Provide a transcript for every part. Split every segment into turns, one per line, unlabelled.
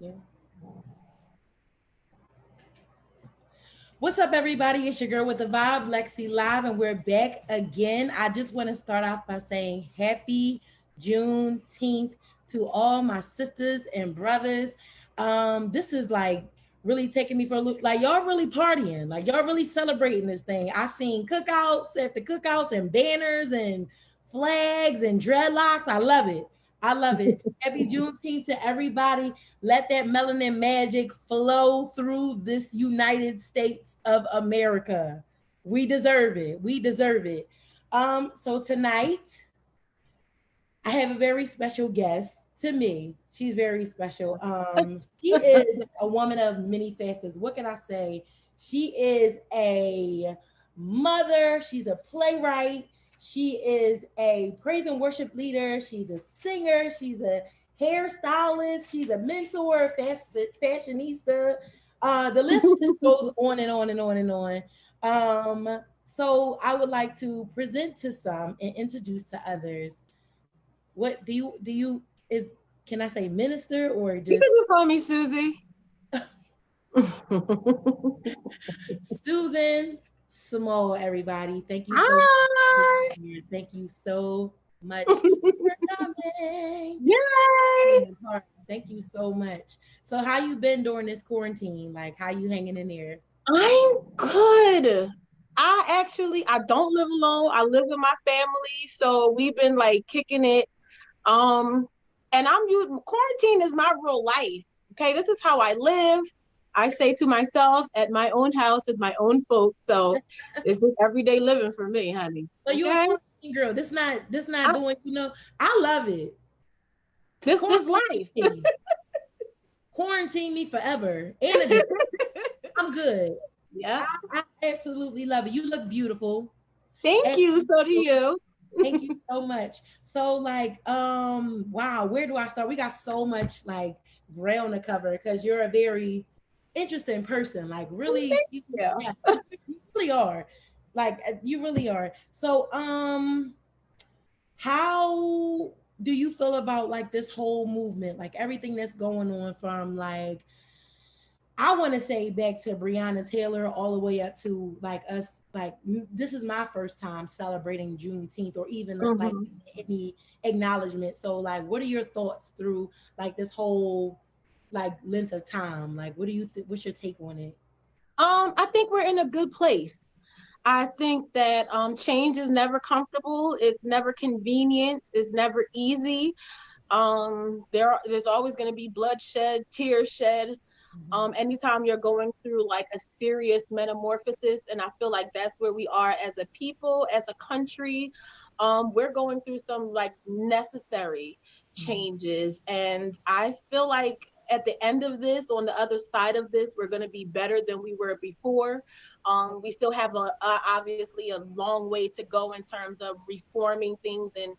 Yeah. What's up, everybody? It's your girl with the vibe, LexiLive, and we're back again. I just want to start off by saying happy Juneteenth to all my sisters and brothers. This is like really taking me for a look. Like y'all really partying, like y'all really celebrating this thing. I seen cookouts after cookouts and banners and flags and dreadlocks. I love it. I love it. Happy Juneteenth to everybody. Let that melanin magic flow through this United States of America. We deserve it. We deserve it. So tonight I have a very special guest to me. She's very special. She is a woman of many facets. What can I say? She is a mother, she's a playwright, she is a praise and worship leader, she's a singer, she's a hairstylist, she's a mentor, fashionista. The list just goes on and on and on and on. So I would like to present to some and introduce to others. What do you is can I say minister or
You can
just
just call me Susie.
Susan Small, everybody? Thank you so
Hi.
much. Thank you so much for coming.
Yay.
Thank you so much. So how you been during this quarantine? Like how you hanging in there?
I'm good. I don't live alone. I live with my family, so we've been like kicking it. Um, and I'm using quarantine is my real life. Okay, this is how I live. I say to myself at my own house with my own folks. So it's just everyday living for me, honey.
So you a
Okay,
quarantine girl. This not
I,
doing, I love it.
this
Quarantine
life.
me. Quarantine me forever. And a day. I'm good.
Yeah.
I absolutely love it. You look beautiful.
Thank
And
you. So do you.
thank you so much. So like, wow, where do I start? We got so much like ground to cover because you're a very interesting person. Like really,
Yeah.
yeah, you really are. Like you really are. So how do you feel about like this whole movement? Like everything that's going on from like I want to say back to Breonna Taylor all the way up to like us, like this is my first time celebrating Juneteenth or even like
Hmm.
any acknowledgement. So like, what are your thoughts through like this whole like length of time? Like, what do you think? What's your take on it?
I think we're in a good place. I think that change is never comfortable. It's never convenient. It's never easy. There's always going to be bloodshed, tears shed.
Mhm.
Anytime you're going through like a serious metamorphosis, and I feel like that's where we are as a people, as a country. We're going through some like necessary
Mhm.
changes, and I feel like at the end of this, on the other side of this, we're going to be better than we were before. We still have obviously a long way to go in terms of reforming things and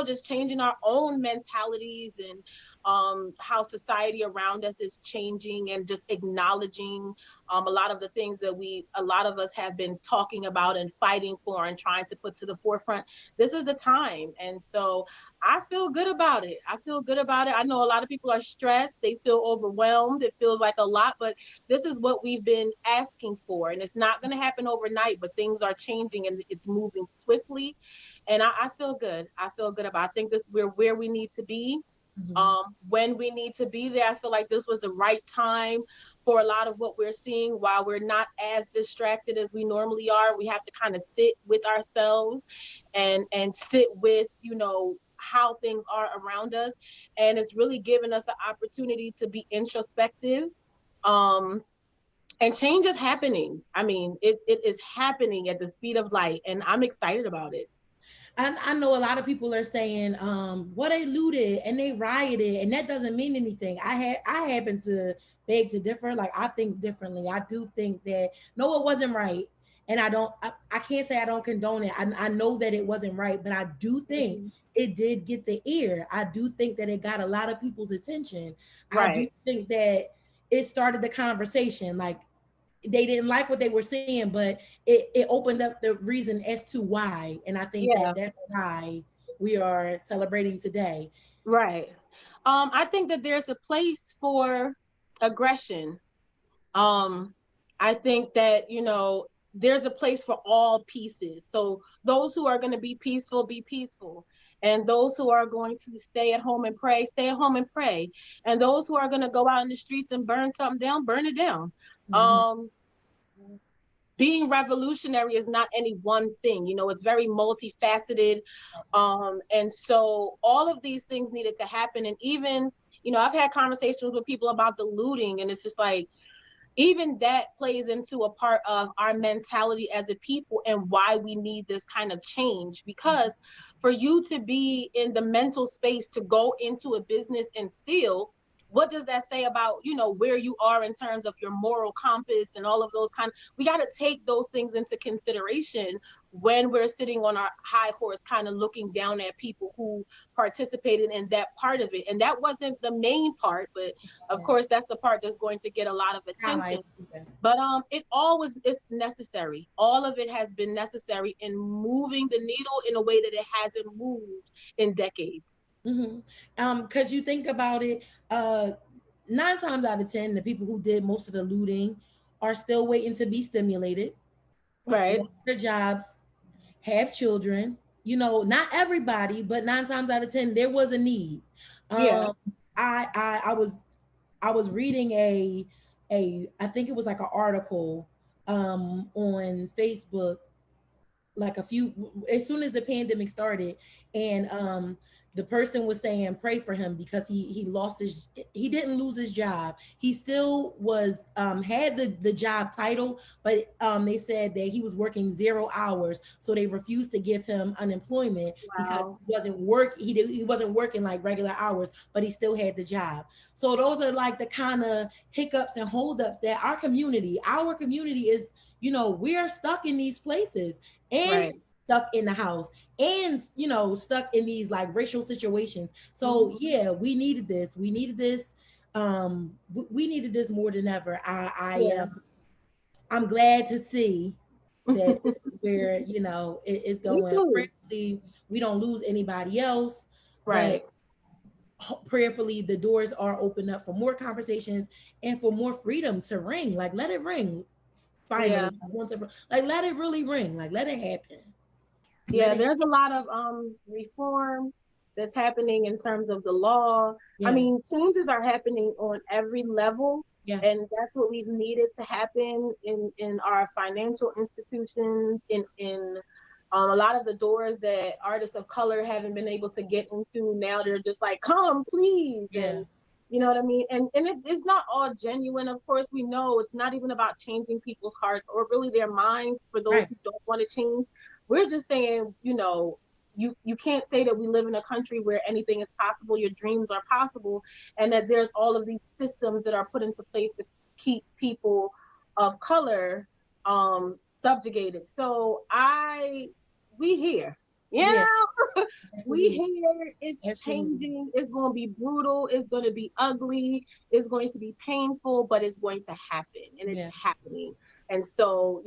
just changing our own mentalities and how society around us is changing and just acknowledging a lot of the things that a lot of us have been talking about and fighting for and trying to put to the forefront. This is the time. And so I feel good about it. I feel good about it. I know a lot of people are stressed. They feel overwhelmed. It feels like a lot, but this is what we've been asking for. And it's not going to happen overnight, but things are changing and it's moving swiftly. And I feel good. I feel good about it. I think we're where we need to be
Mhm.
when we need to be there. I feel like this was the right time for a lot of what we're seeing while we're not as distracted as we normally are. We have to kind of sit with ourselves and sit with, how things are around us. And it's really given us an opportunity to be introspective. Um, and change is happening. I mean, it is happening at the speed of light, and I'm excited about it.
I know a lot of people are saying, well, they looted and they rioted, and that doesn't mean anything. I happen to beg to differ. Like I think differently. I do think that no, it wasn't right. And I can't say I don't condone it. I know that it wasn't right, but I do think
Mhm.
it did get the ear. I do think that it got a lot of people's attention. I do
Right.
think that it started the conversation. Like they didn't like what they were seeing, but it opened up the reason as to why. And I think that
Yeah.
that's why we are celebrating today.
Right. I think that there's a place for aggression. Um, I think that, there's a place for all pieces. So those who are going to be peaceful. And those who are going to stay at home and pray, stay at home and pray. And those who are going to go out in the streets and burn something down, burn it down.
Mhm.
Um, Being revolutionary is not any one thing, it's very multifaceted. And so all of these things needed to happen. And even, I've had conversations with people about the looting, and it's just like, even that plays into a part of our mentality as a people and why we need this kind of change. Because for you to be in the mental space to go into a business and steal, what does that say about, where you are in terms of your moral compass and all of those we got to take those things into consideration when we're sitting on our high horse kind of looking down at people who participated in that part of it. And that wasn't the main part, but of
Yeah.
course that's the part that's going to get a lot of attention.
Highlight. Yeah.
But it always is necessary. All of it has been necessary in moving the needle in a way that it hasn't moved in decades.
Mm-hmm. Because you think about it, 9 times out of 10, the people who did most of the looting are still waiting to be stimulated,
Right.
lost their jobs, have children. Not everybody, but 9 times out of 10, there was a need.
Yeah.
Um, I was reading a I think it was like an article on Facebook, like a few as soon as the pandemic started, and the person was saying pray for him because he didn't lose his job. He still was had the job title, but they said that he was working 0 hours, so they refused to give him unemployment because
Wow.
he wasn't working like regular hours, but he still had the job. So those are like the kind of hiccups and holdups that our community is, we're stuck in these places, and
Right.
stuck in the house, and stuck in these like racial situations.
Mhm.
So yeah, we needed this more than ever. I
Yeah.
am I'm glad to see that this is where it's
Me
going.
too.
Prayerfully we don't lose anybody else, but
Right.
prayerfully the doors are open up for more conversations and for more freedom to ring. Like, let it ring
Yeah.
finally, like, once and like, let it really ring, like, let it happen. Let
Yeah,
it.
there's a lot of reform that's happening in terms of the law. I
Yeah.
mean, changes are happening on every level,
Yes.
and that's what we've needed to happen in our financial institutions, in a lot of the doors that artists of color haven't been able to get into. Now they're just like, come, please.
Yeah.
And you know what I mean? And it's not all genuine. Of course, we know it's not even about changing people's hearts or really their minds for those
Right.
who don't want to change. We're just saying, you can't say that we live in a country where anything is possible, your dreams are possible, and that there's all of these systems that are put into place to keep people of color subjugated. So we here, you
Yeah.
know, we
Absolutely.
here. It's
Absolutely.
changing. It's going to be brutal. It's going to be ugly. It's going to be painful, but it's going to happen, and it's
Yeah.
happening. And so,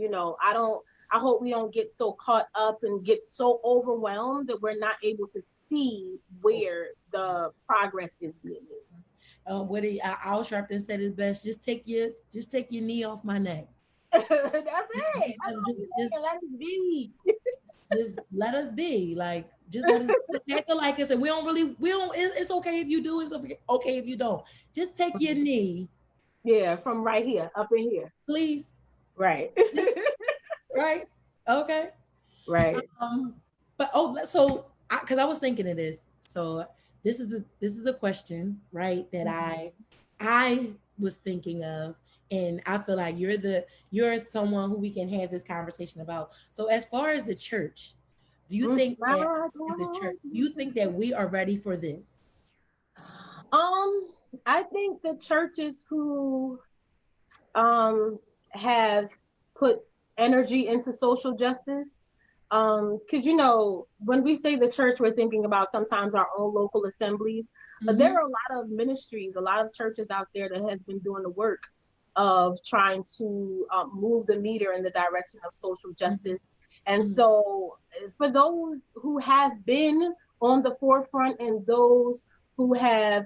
I hope we don't get so caught up and get so overwhelmed that we're not able to see where the progress is being made.
What Al Sharpton said is best. Just take your knee off my neck.
That's it. That's all
Just,
we
just,
saying. Let it be.
just let us be. Like, just let us act like us, and we don't. It's okay if you do. It's okay if you don't. Just take your knee,
Yeah, from right here, up in here.
please.
Right.
Right? Okay.
Right.
Um, but so because I was thinking of this, so this is a question, right? That
Mhm.
I was thinking of, and I feel like you're someone who we can have this conversation about. So as far as the church, do you think
My
that as a church,
God.
do you think that we are ready for this?
Um, I think the churches who um have put energy into social justice, because when we say the church, we're thinking about sometimes our own local assemblies, but there
Mm-hmm.
are a lot of ministries, a lot of churches out there that has been doing the work of trying to move the meter in the direction of social
Mm-hmm.
justice. And
Mm-hmm.
so for those who have been on the forefront and those who have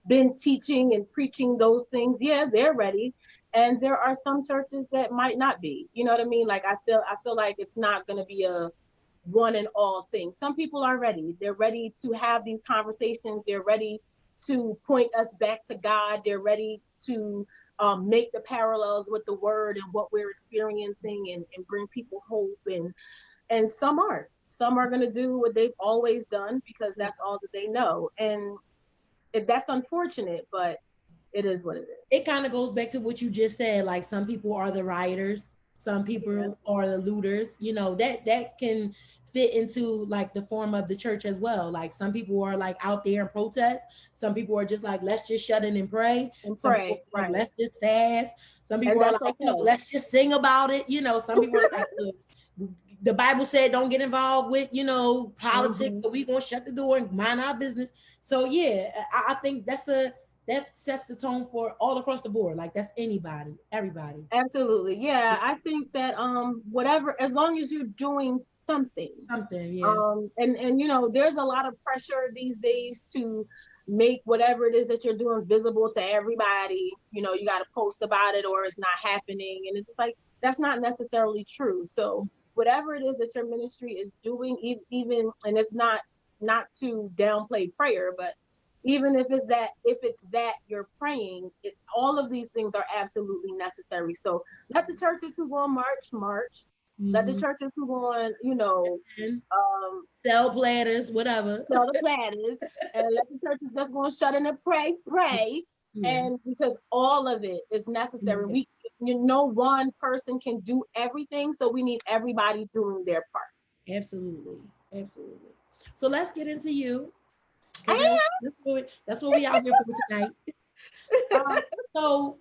been teaching and preaching those things, yeah, they're ready. And there are some churches that might not be. You know what I mean? Like I feel like it's not going to be a one and all thing. Some people are ready. They're ready to have these conversations. They're ready to point us back to God. They're ready to make the parallels with the word and what we're experiencing, and bring people hope. And some aren't. Some are going to do what they've always done because that's all that they know. And that's unfortunate, but it is what it is.
It kind of goes back to what you just said. Like some people are the rioters, some
Yeah.
people are the looters. You know, that can fit into like the form of the church as well. Like some people are like out there in protest. Some people are just like, let's just shut in and pray.
And
Some people
pray,
are like,
right.
let's just fast. Some people
And
are
that's
like,
okay.
let's just sing about it. Some people are like, look, the Bible said don't get involved with, politics.
Hmm.
So we gonna shut the door and mind our business. So yeah, I think that sets the tone for all across the board. Like that's anybody, everybody.
Absolutely. Yeah, I think that whatever, as long as you're doing something.
Something, yeah.
And there's a lot of pressure these days to make whatever it is that you're doing visible to everybody. You got to post about it or it's not happening, and it's just like that's not necessarily true. So whatever it is that your ministry is doing, even, and it's not to downplay prayer, but even if it's that you're praying, all of these things are absolutely necessary. So let the churches who go on march. Let the
Mm-hmm.
churches who go on,
And
um,
sell platters, whatever.
sell the platters, and let the churches that's going to shut in and pray.
Yeah.
And because all of it is necessary,
Yeah.
one person can do everything, so we need everybody doing their part.
Absolutely. Absolutely. So let's get into you, because
Ah!
that's what we out here for tonight. Um, so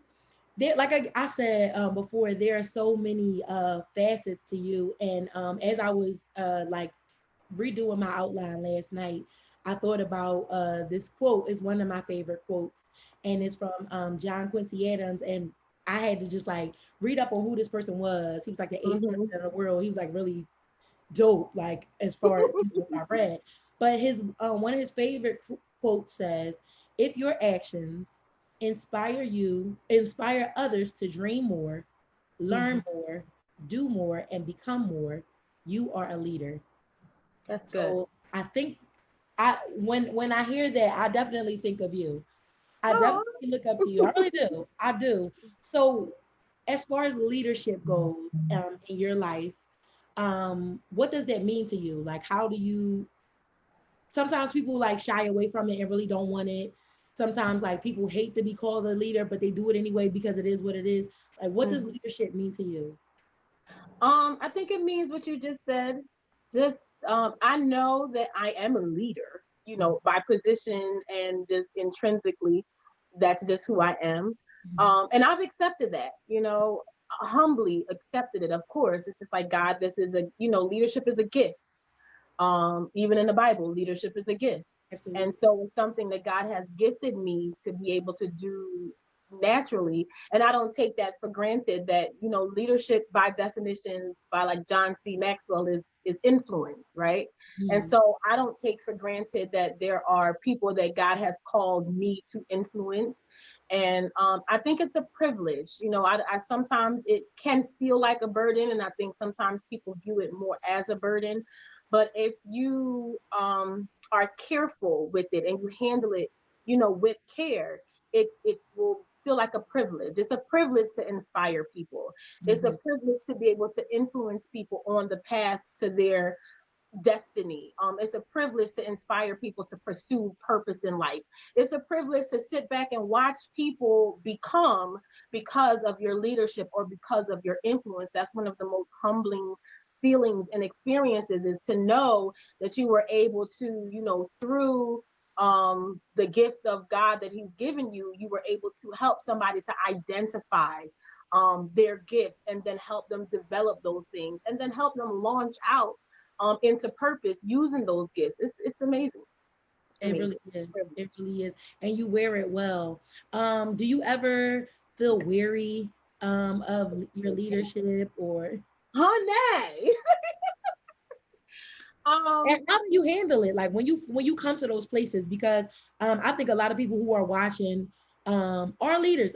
there, like I said before, there are so many facets to you, and as I was like redoing my outline last night, I thought about this quote. Is one of my favorite quotes, and it's from John Quincy Adams. And I had to just like read up on who this person was. He was like the eighth
Mm-hmm.
president of the world. He was like really dope, like as far as what I read. But his one of his favorite quotes says, "If your actions inspire others to dream more,
Mm-hmm.
learn more, do more, and become more, you are a leader."
That's good.
So I think when I hear that, I definitely think of you. I
Oh.
definitely look up to you. I really do. I do. So as far as leadership goes in your life, what does that mean to you? Like how do you sometimes people like shy away from it and really don't want it. Sometimes like people hate to be called a leader, but they do it anyway because it is what it is. Like what does
Mhm.
leadership mean to you?
I think it means what you just said. Just I know that I am a leader, by position and just intrinsically, that's just who I am.
Mhm.
And I've accepted that, humbly accepted it. Of course, it's just like God. This is leadership is a gift. Even in the Bible, leadership is a gift. And
Absolutely.
so it's something that God has gifted me to be able to do naturally. And I don't take that for granted that, leadership by definition, by like John C. Maxwell, is influence, right? And
Mhm.
so I don't take for granted that there are people that God has called me to influence. And I think it's a privilege. I sometimes it can feel like a burden, and I think sometimes people view it more as a burden. But if you are careful with it and you handle it, with care, it will feel like a privilege. It's a privilege to inspire people. It's a
Mhm.
privilege to be able to influence people on the path to their destiny. It's a privilege to inspire people to pursue purpose in life. It's a privilege to sit back and watch people become because of your leadership or because of your influence. That's one of the most humbling feelings and experiences, is to know that you were able to, through the gift of God that He's given you, you were able to help somebody to identify their gifts, and then help them develop those things, and then help them launch out into purpose using those gifts. It's amazing. It's
It
amazing.
really is. It
Privilege.
really is. And you wear it well. Do you ever feel weary of your leadership or
Honey.
And
Um,
how do you handle it? Like when you come to those places, because I think a lot of people who are watching are leaders.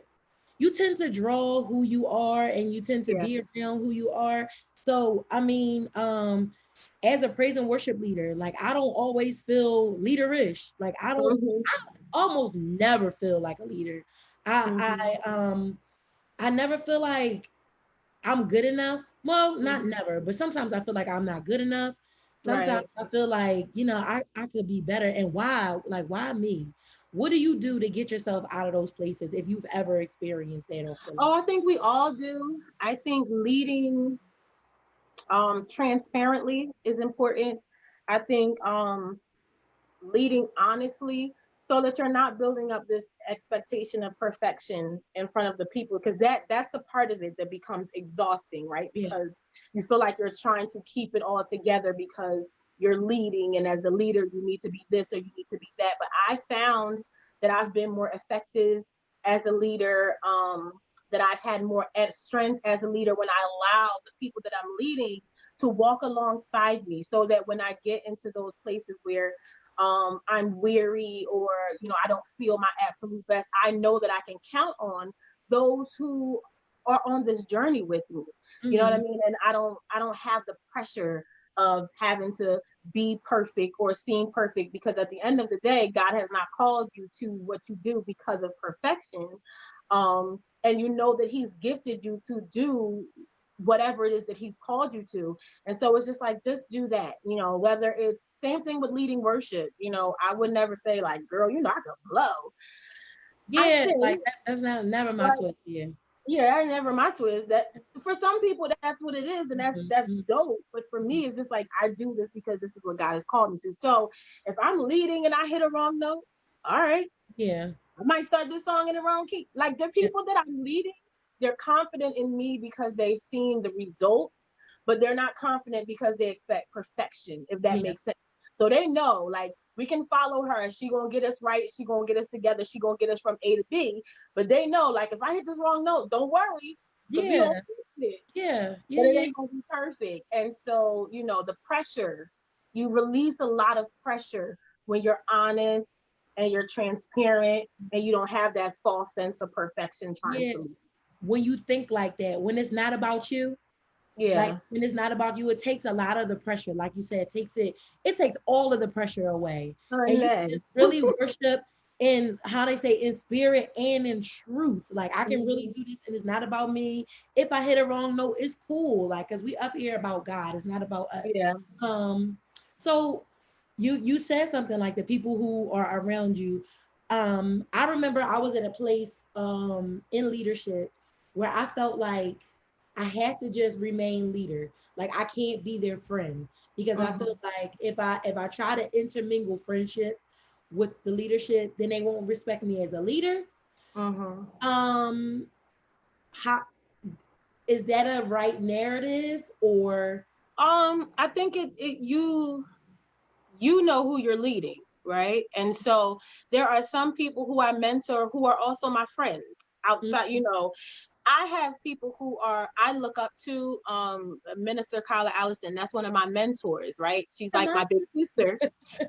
You tend to draw who you are and you tend to
yeah.
be around who you are. So I mean, as a praise and worship leader, like I don't always feel leaderish. Like
Hmm.
I almost never feel like a leader.
Hmm.
I never feel like I'm good enough. Well, not
Hmm.
never, but sometimes I feel like I'm not good enough. Sometimes
Right.
I feel like, I could be better. And why? Like, why me? What do you do to get yourself out of those places if you've ever experienced that or feel
Oh, I think we all do. I think leading transparently is important. I think leading honestly, so that you're not building up this expectation of perfection in front of the people, because that's a part of it that becomes exhausting, right?
yeah.
Because you feel like you're trying to keep it all together because you're leading, and as the leader you need to be this or you need to be that. But I found that I've been more effective as a leader, that I've had more strength as a leader when I allow the people that I'm leading to walk alongside me, so that when I get into those places where I'm weary, or I don't feel my absolute best, I know that I can count on those who are on this journey with me. You know what I
Hmm.
mean? And I don't have the pressure of having to be perfect or seem perfect, because at the end of the day, God has not called you to what you do because of perfection. And you know that He's gifted you to do whatever it is that He's called you to. And so it's just like, just do that, whether it's same thing with leading worship. I would never say like, girl, I could blow. I
Yeah,
sing,
like that's not never my
but
twist. Yeah.
yeah, I never my twist. That for some people that's what it is, and that's
Mhm.
dope. But for me, it's just like, I do this because this is what God has called me to. So if I'm leading and I hit a wrong note, all right,
Yeah.
I might start this song in the wrong key. Like, the
Yeah.
people that I'm leading, they're confident in me because they've seen the results, but they're not confident because they expect perfection, if that
Yeah.
makes sense. So they know, like, we can follow her. She gonna get us right. She gonna get us together. She gonna get us from A to B. But they know, like, if I hit this wrong note, don't worry, because we gonna
Yeah.
fix it.
Yeah.
But
Yeah.
it
Yeah.
ain't gonna be perfect. And so, the pressure, you release a lot of pressure when you're honest and you're transparent, and you don't have that false sense of perfection trying
Yeah.
to lead.
When you think like that, when it's not about you, like
Yeah.
when it's not about you, it takes a lot of the pressure. Like you said, it takes all of the pressure away. And you can
Amen.
just really worship in how they say in spirit and in truth. Like I can really
Mhm.
do this and it's not about me. If I hit a wrong note, it's cool. Like cause we up here about God. It's not about us.
Yeah.
Um so you said something like the people who are around you. I remember I was at a place in leadership where I felt like I had to just remain leader. Like I can't be their friend because I feel
Mhm.
like if I try to intermingle friendship with the leadership, then they won't respect me as a leader.
Mhm.
Um, how is that a right narrative or
I think you know who you're leading, right? And so there are some people who I mentor who are also my friends outside. I have people who I look up to. Minister Carla Allison, that's one of my mentors, right? She's like
my
my big sister,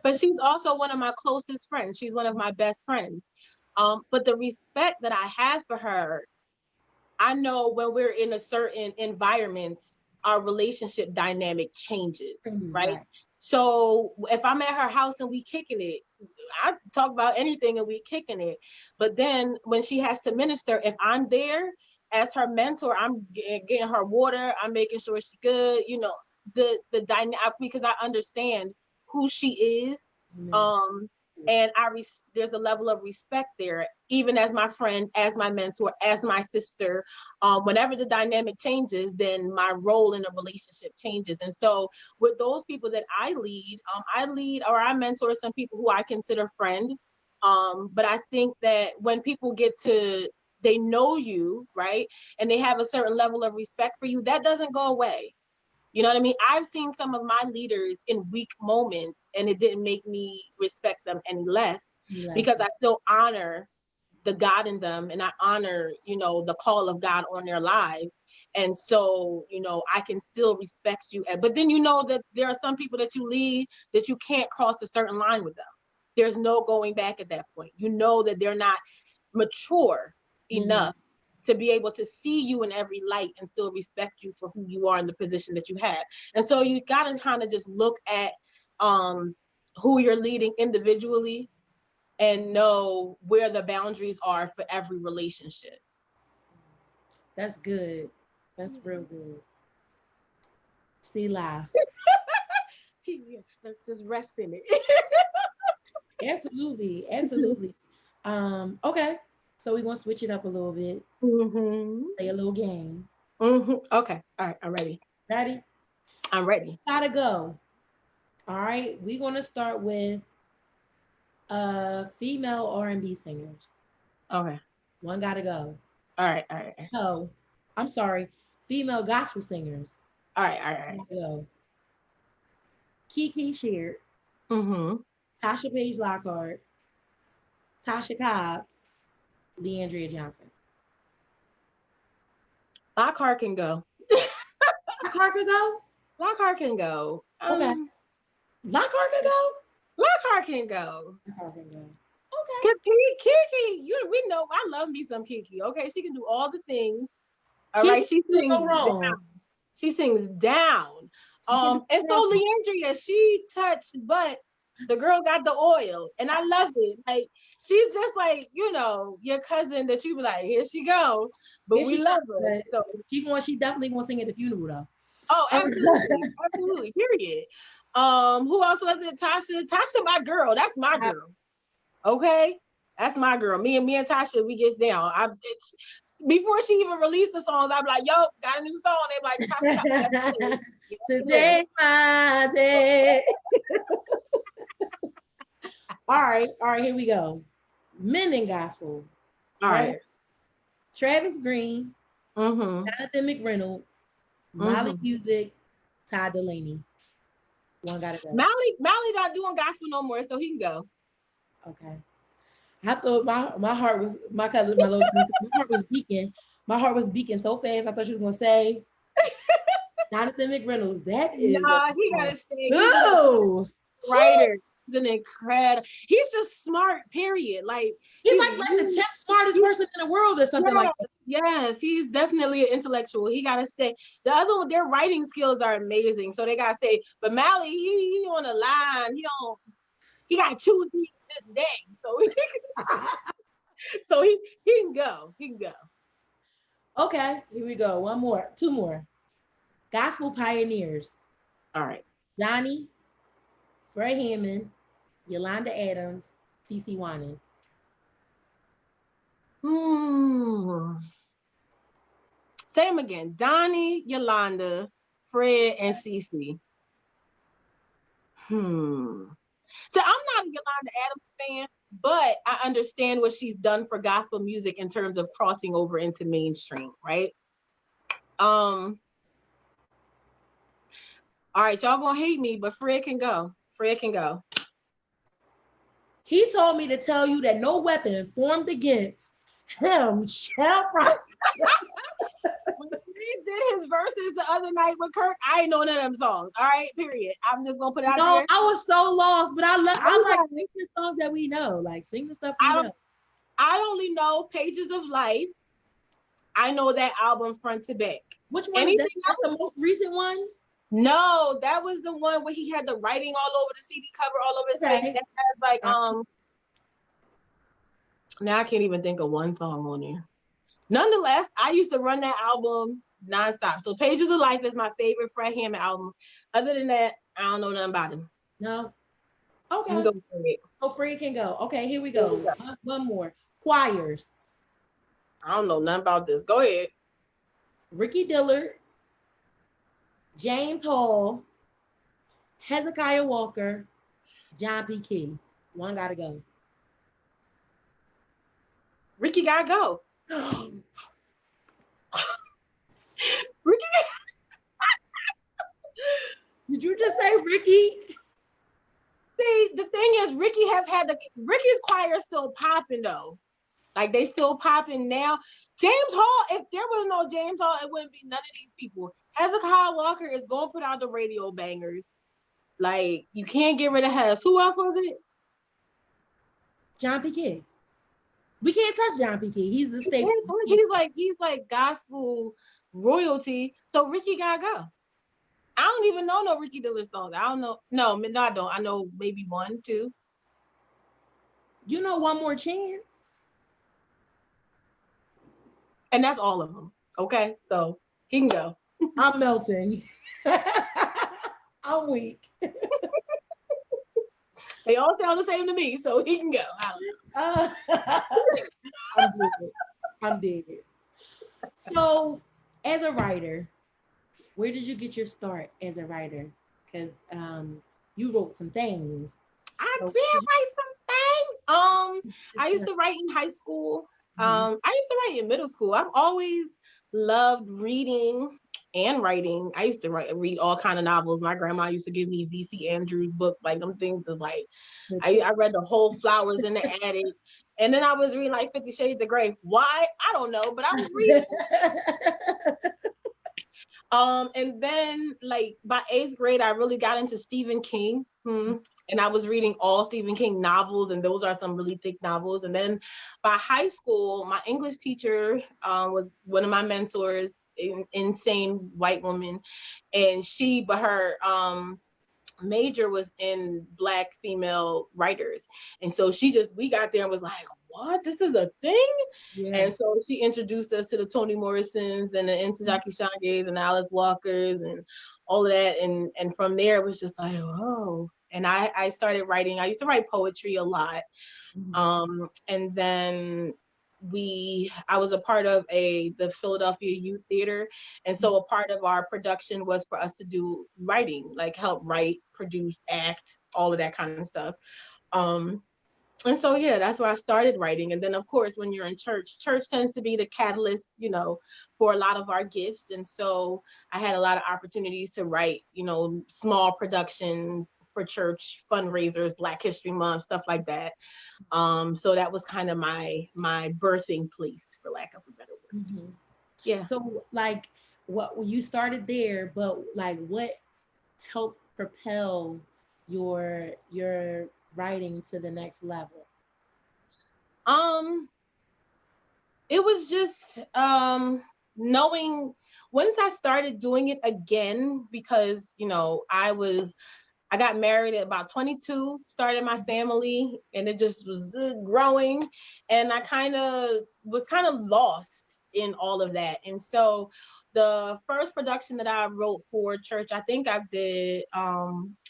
but she's also one of my closest friends. She's one of my best friends. But the respect that I have for her, I know when we're in a certain environments, our relationship dynamic changes, right?
right?
So if I'm at her house and we kicking it, I talk about anything and we kicking it. But then when she has to minister, if I'm there as her mentor, I'm getting her water, I'm making sure she's good, the dynamic, because I understand who she is.
Amen.
Um, and there's a level of respect there, even as my friend, as my mentor, as my sister. Whenever the dynamic changes, then my role in a relationship changes. And so with those people that I lead or I mentor some people who I consider friend. But I think that when people they know you, right, and they have a certain level of respect for you, that doesn't go away. You know what I mean? I've seen some of my leaders in weak moments, and it didn't make me respect them any less,
Bless
because
you.
I still honor the God in them, and I honor, the call of God on their lives. And so, I can still respect you. But then that there are some people that you lead that you can't cross a certain line with them. There's no going back at that point. That they're not mature enough to be able to see you in every light and still respect you for who you are in the position that you have. And so you got to kind of just look at who you're leading individually and know where the boundaries are for every relationship.
That's good. That's real good. See live.
Yeah, let's just rest in it.
Absolutely. Absolutely. Okay. So we're gonna switch it up a little bit.
Mm-hmm.
Play a little game.
Mm-hmm. Okay. All right. I'm ready.
Ready?
I'm ready.
Gotta go. All right. We're gonna start with female R&B singers.
Okay.
One gotta go.
All right. All right.
No, I'm sorry. Female gospel singers.
All right. All right.
Gotta go. Kiki Sheard,
Mm-hmm.
Tasha Page Lockhart, Tasha Cobbs, Leandria Johnson.
Lockhart can go.
Lockhart could go?
Lockhart can go.
Okay. Lockhart could go?
Lockhart can go.
Lockhart can go. Okay.
Because Kiki, we know I love me some Kiki. Okay, she can do all the things. All right, she sings down. She sings down. And so Leandria, she touched, but the girl got the oil, and I love it. Like she's just like your cousin that you be like, here she go, but we love her. So
she definitely gonna sing at the funeral though.
Oh, absolutely, absolutely. Period. Who else was it? Tasha, my girl. That's my girl. Okay, that's my girl. Me and Tasha, we gets down. Before she even released the songs, I'm like, yo, got a new song. They like, Tasha,
today my day. All right, here we go. Men in gospel.
All right.
Travis Green, Jonathan McReynolds, Molly Music, Ty Delaney. One gotta go.
Molly not doing gospel no more, so he can go.
Okay. I thought my heart was my heart was beating. My heart was beating so fast. I thought you was gonna say Jonathan McReynolds. That is
he gotta stay.
No
Writer. He's an incredible. He's just smart. Period. Like
he's like the 10th smartest person in the world or something like that.
Yes, he's definitely an intellectual. He gotta stay. The other one, their writing skills are amazing, so they gotta stay. But Mally, he on the line. He got 2 this day, so he can go. He can go.
Okay, here we go. 2 more. Gospel pioneers.
All right.
Johnny, Fred Hammond, Yolanda Adams, TC Wanning.
Say them again. Donnie, Yolanda, Fred, and CC. So I'm not a Yolanda Adams fan, but I understand what she's done for gospel music in terms of crossing over into mainstream, right? All right, y'all gonna hate me, but Fred can go. Fred can go.
He told me to tell you that no weapon formed against him shall prosper.
When he did his verses the other night with Kirk, I ain't know none of them songs. All right, period. I'm just gonna put it out there.
I was so lost, but I like sing the songs that we know. Like sing the stuff we know.
I only know Pages of Life. I know that album front to back.
Which one? That's the most recent one?
No, that was the one where he had the writing all over the CD cover, all over his face. That has like now I can't even think of one song on there. Nonetheless, I used to run that album nonstop. So Pages of Life is my favorite Fred Hammond album. Other than that, I don't know nothing about him.
No. Okay. So Fred can go. Okay, here we go. One more. Choirs.
I don't know nothing about this. Go ahead.
Ricky Dillard, James Hall, Hezekiah Walker, John P. Key. One gotta go.
Ricky gotta go. Ricky.
Did you just say Ricky?
See, the thing is, Ricky's choir still popping though. Like they still popping now. James Hall, if there was no James Hall, it wouldn't be none of these people. Hezekiah Walker is going to put out the radio bangers. Like you can't get rid of Hez. Who else was it?
John P. Key. We can't touch John P. Key. He's the staple.
He's like gospel royalty. So Ricky gotta go. I don't even know no Ricky Dillard songs. I don't know. No, I don't. I know maybe one, two.
You know, One More Chance.
And that's all of them. Okay, so he can go.
I'm melting. I'm weak.
They all sound the same to me, so he can go. I don't know.
I'm dead. So, as a writer, where did you get your start as a writer? Because you wrote some things.
I did write some things. I used to write in high school. I used to write in middle school. I've always loved reading and writing. I used to read all kind of novels. My grandma used to give me V.C. Andrews books, like them things is like I read the whole Flowers in the Attic, and then I was reading like 50 Shades of Grey. Why? I don't know, but I was reading. And then like by 8th grade, I really got into Stephen King. And I was reading all Stephen King novels, and those are some really thick novels. And then by high school, my English teacher was one of my mentors, insane white woman, and her major was in Black female writers. And so we got there and was like, what? This is a thing? Yeah. And so she introduced us to the Toni Morrisons and the Ntozake Shanges and Alice Walkers and all of that. And from there, it was just like, oh. And I started writing. I used to write poetry a lot. And then I was a part of the Philadelphia Youth Theater. And so a part of our production was for us to do writing, like help write, produce, act, all of that kind of stuff. And so, yeah, that's where I started writing. And then, of course, when you're in church tends to be the catalyst, for a lot of our gifts. And so I had a lot of opportunities to write, small productions for church fundraisers, Black History Month, stuff like that. So that was kind of my birthing place, for lack of a better word. Mm-hmm. Yeah.
So like you started there, but like what helped propel your writing to the next level?
It was just knowing once I started doing it again, because I got married at about 22, started my family, and it just was growing, and I was kind of lost in all of that. And so the first production that I wrote for church, I think I did,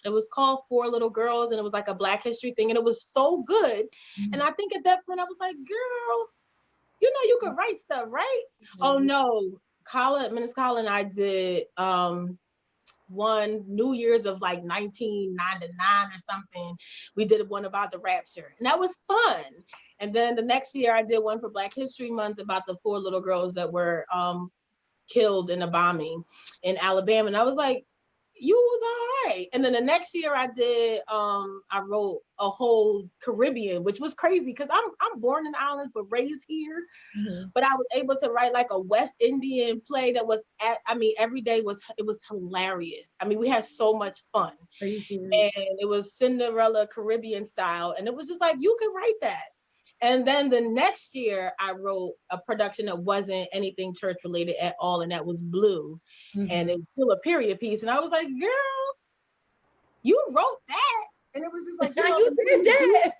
it was called Four Little Girls, and it was like a Black history thing, and it was so good. Mm-hmm. And I think at that point I was like, girl, you could write stuff, right? Mm-hmm. Oh no, Minister Colin and I did one New Year's of like 1999 or something. We did one about the rapture, and that was fun. And then the next year I did one for Black History Month about the 4 little girls that were killed in a bombing in Alabama. And I was like, you was all right. And then the next year I did, I wrote a whole Caribbean, which was crazy because I'm born in the islands but raised here. Mm-hmm. But I was able to write like a West Indian play that was every day it was hilarious. I mean, we had so much fun. Crazy. And it was Cinderella Caribbean style. And it was just like, you can write that. And then the next year, I wrote a production that wasn't anything church related at all, and that was Blue. Mm-hmm. And it's still a period piece. And I was like, girl, you wrote that. And it was just like,
you did that.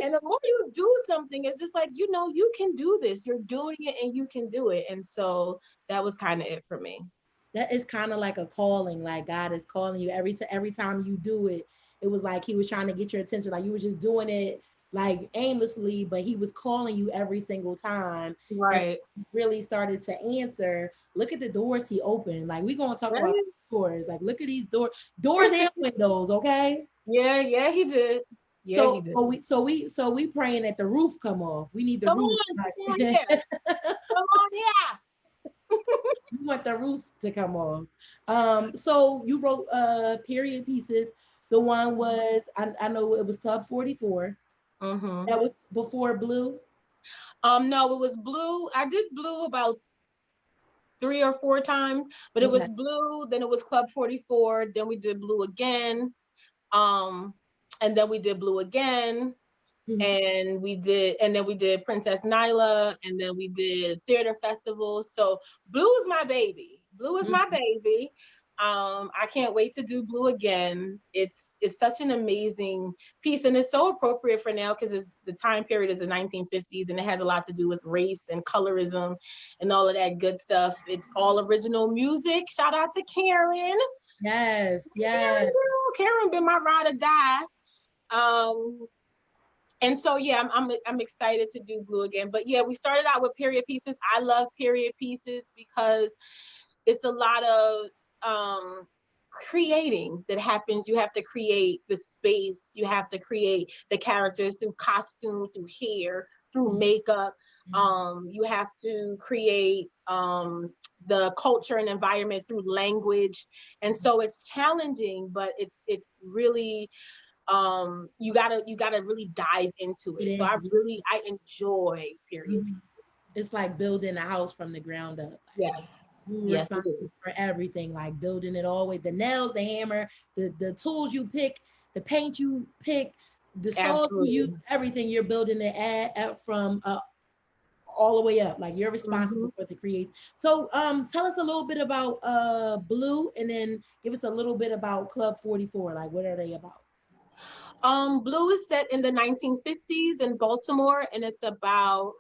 And the more you do something, it's just like, you can do this. You're doing it and you can do it. And so that was kind of it for me.
That is kind of like a calling, like God is calling you every time you do it. It was like he was trying to get your attention. Like you were just doing it like aimlessly, but he was calling you every single time.
Right.
Really started to answer. Look at the doors he opened. Like we're gonna talk about doors. Like look at these doors and windows. Okay.
Yeah, he did. Yeah, he did.
So we praying that the roof come off. We need the roof.
Come on, yeah. Come on, yeah.
We want the roof to come off. So you wrote period pieces. The one was I know it was Club 44. Mm-hmm. That was before Blue.
No, it was Blue. I did Blue about 3 or 4 times, but it
Okay.
was Blue, then it was Club 44, then we did Blue again, um, and then we did Blue again, and then we did Princess Nyla, and then we did theater festivals. So Blue is my baby. Blue is my baby. I can't wait to do Blue again. It's such an amazing piece, and it's so appropriate for now because the time period is the 1950s, and it has a lot to do with race and colorism and all of that good stuff. It's all original music. Shout out to Karen.
Yes,
Karen,
yes.
girl. Karen been my ride or die. Um, and so yeah, I'm excited to do Blue again. But yeah, we started out with period pieces. I love period pieces because it's a lot of creating that happens. You have to create the space, you have to create the characters through costume, through hair, through makeup. You have to create the culture and environment through language. And so it's challenging, but it's really you gotta really dive into
It
it. So
is.
I enjoy period
Mhm.
pieces.
It's like building a house from the ground up. Like
Yes.
you
Yes, it
responsible
is.
for everything, like building it all with the nails, the hammer, the tools you pick, the paint you pick, the sauce you use,
Absolutely.
everything you're building it from all the way up. Like you're
Hmm.
responsible for the create. So tell us a little bit about Blue, and then give us a little bit about Club 44. Like what are they about?
Blue is set in the 1950s in Baltimore, and it's about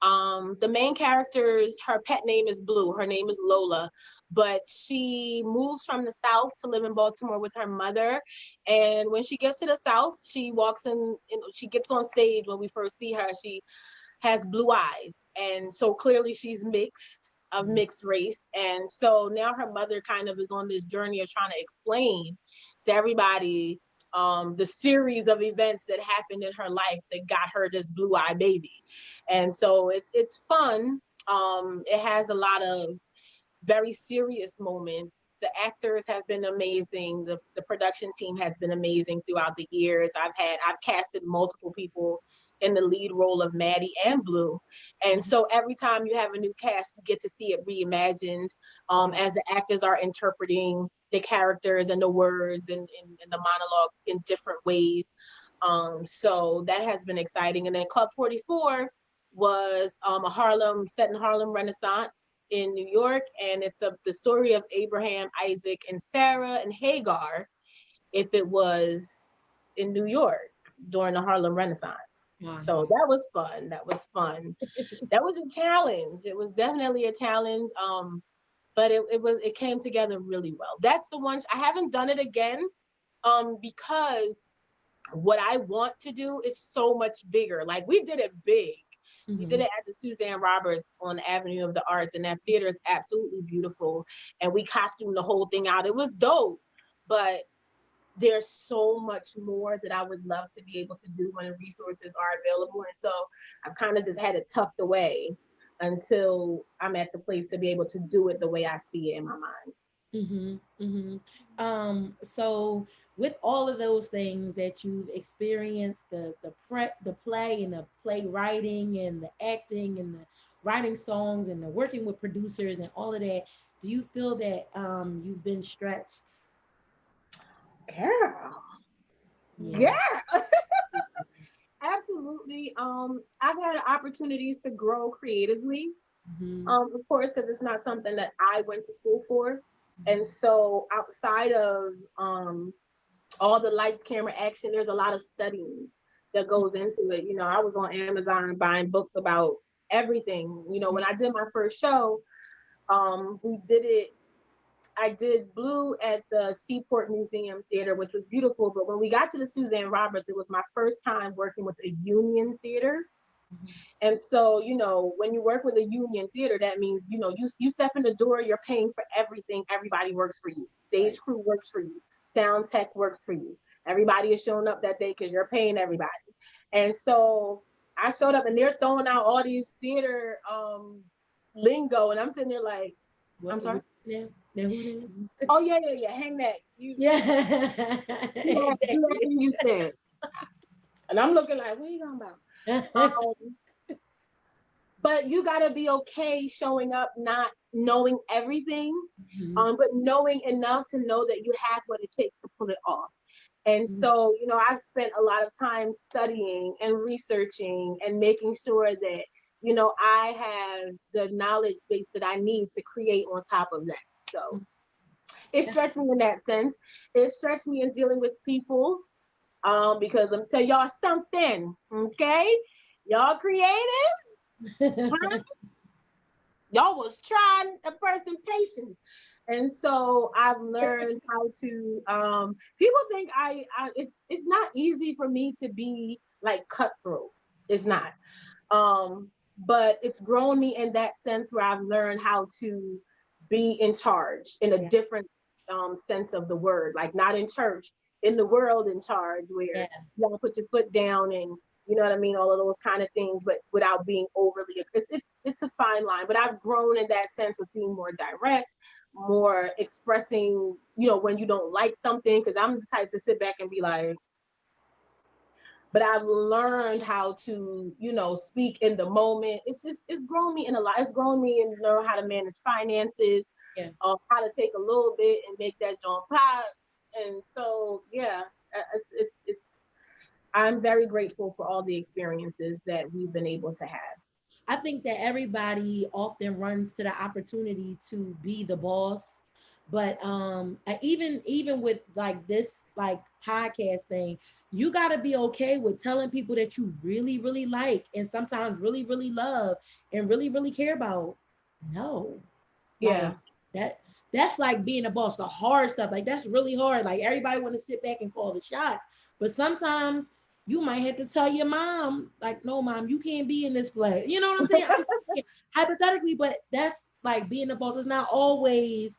the main character's her pet name is Blue. Her name is Lola, but she moves from the South to live in Baltimore with her mother. And when she gets to the South, she walks in, she gets on stage when we first see her. She has blue eyes, and so clearly she's mixed, of mixed race. And so now her mother kind of is on this journey of trying to explain to everybody the series of events that happened in her life that got her this blue eye baby. And so it's fun. It has a lot of very serious moments. The actors have been amazing. The production team has been amazing throughout the years. I've casted multiple people in the lead role of Maddie and Blue. And so every time you have a new cast, you get to see it reimagined,
Wow.
as the actors are interpreting the characters and the words and the monologues in different ways. So that has been exciting. And then Club 44 was a Harlem set in Harlem Renaissance in New York, and it's the story of Abraham, Isaac, and Sarah and Hagar. If it was in New York during the Harlem Renaissance, so
Wow.
that was fun. That was fun. That was a challenge. It was definitely a challenge. But it came together really well. That's the one I haven't done it again. Because what I want to do is so much bigger. Like we did it big. We did
Mhm.
it at the Suzanne Roberts on the Avenue of the Arts, and that theater is absolutely beautiful. And we costumed the whole thing out. It was dope, but there's so much more that I would love to be able to do when the resources are available. And so I've kind of just had it tucked away until I'm at the place to be able to do it the way I see it in my mind.
Mm-hmm. Mm-hmm. So with all of those things that you've experienced, the play and the playwriting and the acting and the writing songs and the working with producers and all of that, do you feel that you've been stretched?
Girl,
Yeah.
yeah, absolutely. I've had opportunities to grow creatively.
Mm-hmm.
Of course, because it's not something that I went to school for. And so outside of all the lights, camera, action, there's a lot of studying that goes into it. I was on Amazon buying books about everything. When I did my first show, we did it. I did Blue at the Seaport Museum Theater, which was beautiful. But when we got to the Suzanne Roberts, it was my first time working with a union theater. And so, when you work with a union theater, that means, you step in the door, you're paying for everything. Everybody works for you. Stage
Right.
crew works for you. Sound tech works for you. Everybody is showing up that day because you're paying everybody. And so I showed up and they're throwing out all these theater lingo. And I'm sitting there like, I'm sorry.
What now? Now who then?
Oh, yeah, yeah, yeah. Hang that. You
Yeah.
do that thing you said. And I'm looking like, what are you talking about? Um, but you got to be okay showing up not knowing everything,
Mhm.
but knowing enough to know that you have what it takes to pull it off. And
Mhm.
so, I've spent a lot of time studying and researching and making sure that, I have the knowledge base that I need to create on top of that. So it
Yeah.
stretched me in that sense. It stretched me in dealing with people, because let me tell y'all something, okay? Y'all creatives, y'all was trying a person patience. And so I've learned how to, people think it's not easy for me to be like cutthroat. It's not. But it's grown me in that sense where I've learned how to be in charge in a
Yeah.
different sense of the word, like not in church, in the world in charge, where
Yeah.
you gotta put your foot down and you know what I mean, all of those kind of things, but without being overly. It's a fine line, but I've grown in that sense with being more direct, more expressing, when you don't like something, because I'm the type to sit back and be like, but I've learned how to, speak in the moment. It's grown me in a lot. It's grown me in learn how to manage finances,
Yeah.
how to take a little bit and make that joint pop. And so, yeah, it's. I'm very grateful for all the experiences that we've been able to have.
I think that everybody often runs to the opportunity to be the boss. But even with like this like podcast thing, you gotta be okay with telling people that you really, really like and sometimes really, really love and really, really care about. No. Like
Yeah,
that that's like being a boss, the hard stuff. Like that's really hard. Like everybody want to sit back and call the shots. But sometimes you might have to tell your mom, like, no, mom, you can't be in this play. You know what I'm saying? I'm saying hypothetically, but that's like being a boss. It's not always,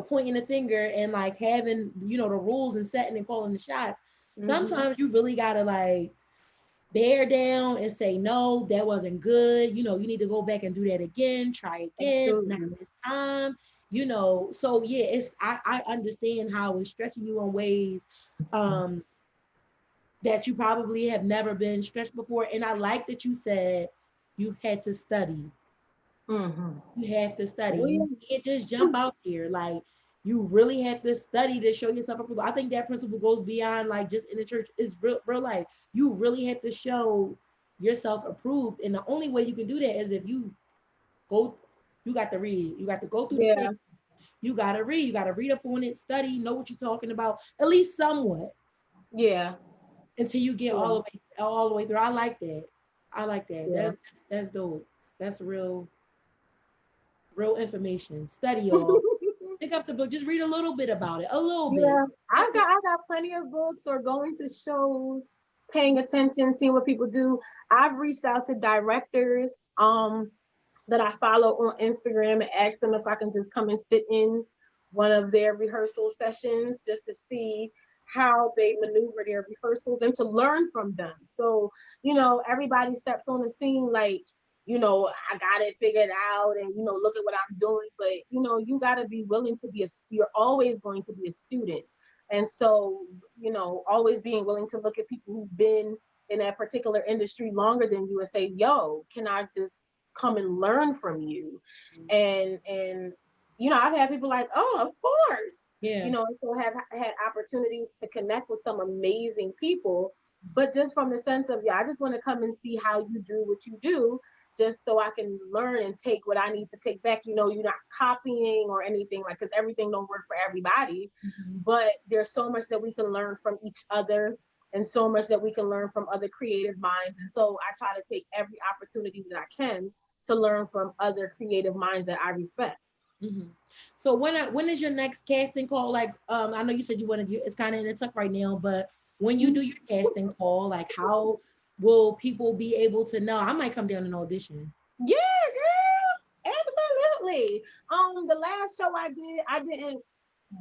pointing the finger and like having, the rules and setting and calling the shots.
hmm,
Sometimes you really gotta like bear down and say, no, that wasn't good. You need to go back and do that again, try again, not
absolutely.
this time. So yeah, I understand how it's stretching you in ways um that you probably have never been stretched before. And I like that you said you had to study.
Hmm.
You have to study.
Oh
You
yeah,
can't just jump out here. Like you really have to study to show yourself approval. I think that principle goes beyond like just in the church. It's real life. You really have to show yourself approved. And the only way you can do that is if go, you got to read. You got to go through the
yeah,
curriculum. You got to read. You got to read up on it, study, know what you're talking about, at least somewhat,
yeah,
until you get
yeah,
all the way through. I like that. I like that.
yeah.
That's dope. That's real information. Study, y'all. Pick up the book. Just read a little bit about it. A little bit.
Yeah, I got plenty of books or going to shows, paying attention, seeing what people do. I've reached out to directors that I follow on Instagram and asked them if I can just come and sit in one of their rehearsal sessions just to see how they maneuver their rehearsals and to learn from them. So, everybody steps on the scene like, I got it figured out and, look at what I'm doing. But, you got to be willing to you're always going to be a student. And so, always being willing to look at people who've been in that particular industry longer than you and say, yo, can I just come and learn from you? And I've had people like, oh, of course.
Yeah.
And so have had opportunities to connect with some amazing people, but just from the sense of, yeah, I just want to come and see how you do what you do, just so I can learn and take what I need to take back. You're not copying or anything, like, because everything don't work for everybody,
Mhm.
but there's so much that we can learn from each other and so much that we can learn from other creative minds. And so I try to take every opportunity that I can to learn from other creative minds that I respect.
Mhm. So when is your next casting call? Like, I know you said you want to. It's kind of in the tuck right now, but when you do your casting call, like, how will people be able to know? I might come down and audition.
Yeah, girl, absolutely. The last show I didn't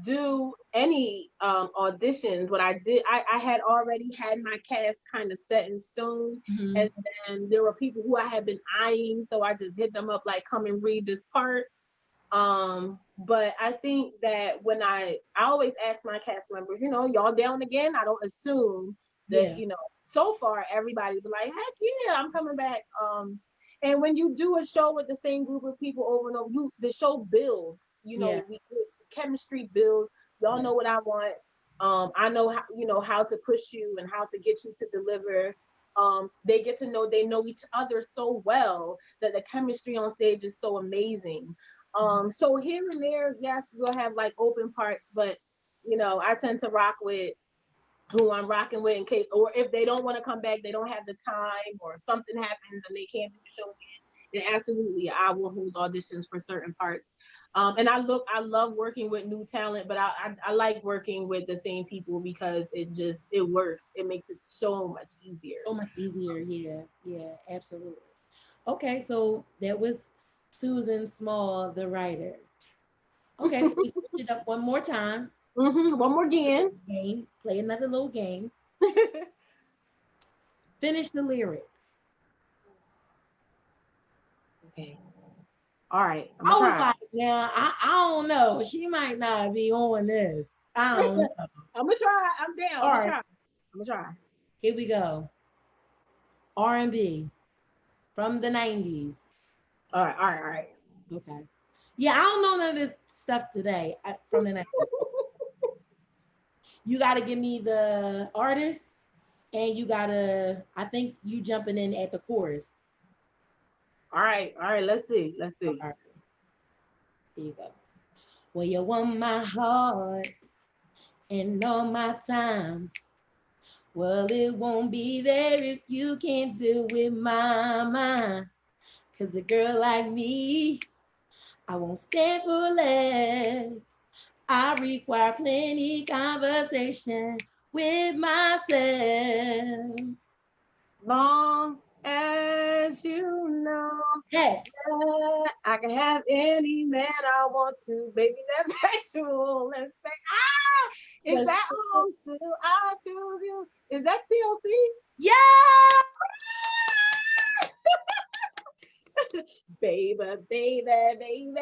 do any auditions. What I did, I had already had my cast kind of set in stone,
Mhm.
and then there were people who I had been eyeing, so I just hit them up like, come and read this part. But I think that when I always ask my cast members, y'all down again? I don't assume that,
Yeah.
so far everybody's been like, heck yeah, I'm coming back. And when you do a show with the same group of people over and over, the show builds. You
Yeah.
know, chemistry builds. Y'all
Yeah.
know what I want. I know how, how to push you and how to get you to deliver. They know each other so well that the chemistry on stage is so amazing. So here and there, yes, we'll have like open parts, but I tend to rock with who I'm rocking with in case, or if they don't want to come back, they don't have the time, or something happens and they can't do the show again, then absolutely I will hold auditions for certain parts. And I love working with new talent, but I like working with the same people because it works. It makes it so much easier.
So much easier. Yeah. Yeah. Absolutely. Okay, so that was Susan Small, the writer. Okay, so we switch it up one more time.
One more again.
Game. Play another little game. Finish the lyric.
Okay. All right. I'm
I
gonna
was
try.
like, yeah, I don't know. She might not be on this. I don't know.
I'm gonna try. I'm down. I'm
All
gonna
right,
try. I'm gonna try.
here we go. R&B from the 90s.
All right. All right. All right.
Okay. Yeah, I don't know none of this stuff today from the 90s. You got to give me the artist, and you got to, I think you jumping in at the chorus.
All right. All right. Let's see. Let's
All
see.
right, here you go. Well, you want my heart and all my time. Well, it won't be there if you can't deal with my mind. Cause a girl like me, I won't stand for less. I require plenty conversation with myself.
Long as you know
Hey,
that I can have any man I want to, baby. That's sexual. Let's say, is
yes.
that all till I choose you? Is that TLC?
Yeah.
Baby, baby, baby.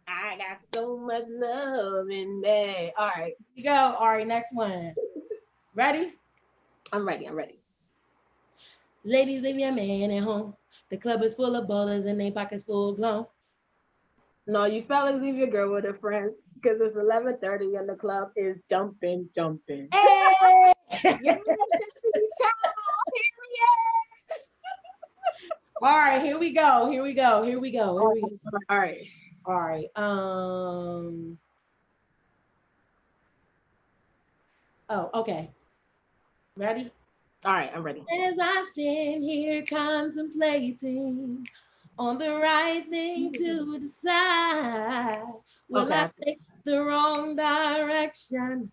I got so much love in me. All right.
Here we go. All right, next one. Ready?
I'm ready. I'm ready.
Ladies, leave your man at home. The club is full of ballers and they pockets full blown.
No, you fellas leave your girl with her friends because it's 11:30 and the club is jumping, jumping.
Hey!
Yeah, Destiny Child, period.
All right, here we go. Here we go. Here we go. Here we go.
All right.
All right. Oh, okay. Ready?
All right, I'm ready.
As I stand here contemplating on the right thing to decide, will I
Okay.
take the wrong direction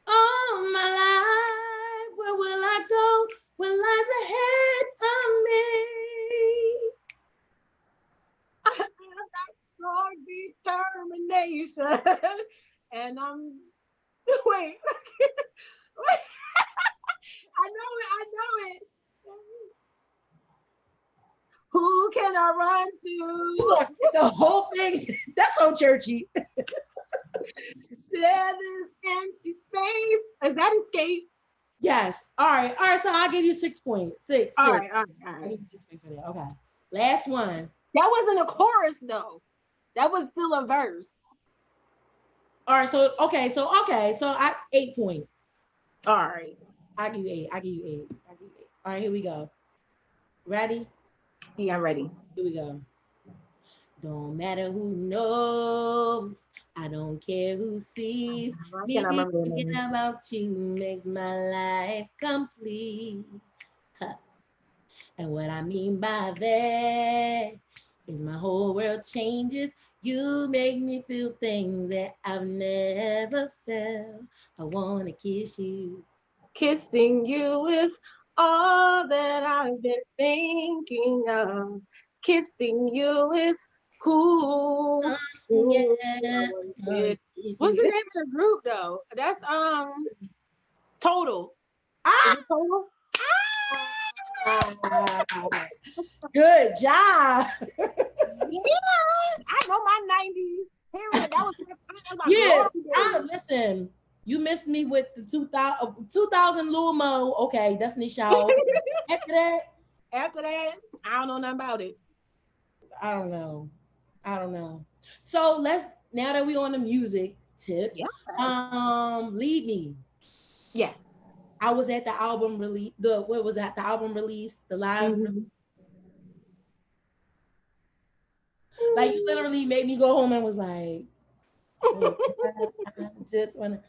all my life? Where will I go? What lies ahead of me?
I got strong determination. And I'm wait. Wait. I know it. I know it. Who can I run
You
to?
gonna skip the whole thing? That's so churchy.
Share this empty space. Is that escape?
Yes. All right. All right. So I'll give you 6 points. Six.
All
Six.
right, all right, all
I'll
right.
give you 6 points for that. Okay. Last one.
That wasn't a chorus though. That was still a verse.
All right. So okay. So I 8 points.
All right.
I give you eight. I give you eight. I give you eight. All right. Here we go. Ready?
Yeah, I'm ready.
Here we go. Don't matter who knows. I don't care who sees.
I
Me
cannot remember the
thinking
name.
about you makes my life complete. Huh. And what I mean by that is my whole world changes. You make me feel things that I've never felt. I wanna kiss you.
Kissing you is all that I've been thinking of. Kissing you is cool. Ooh, I
Yeah.
wanna
I
kiss.
kiss
What's the
you.
name of the group though? That's Total. Is
Ah!
it Total?
Good job.
Yeah, I know my 90s. Period. That was my
Yeah.
glory days.
Listen. You missed me with the 2000 Lil Mo. Okay, Destiny Child. After that,
After that, I don't know nothing about it.
I don't know. I don't know. So let's, now that we on the music tip,
Yes.
Lead Me.
Yes.
I was at the album release. The what was that? The album release, the live.
Hmm.
Like you literally made me go home and was like, wait, I just want to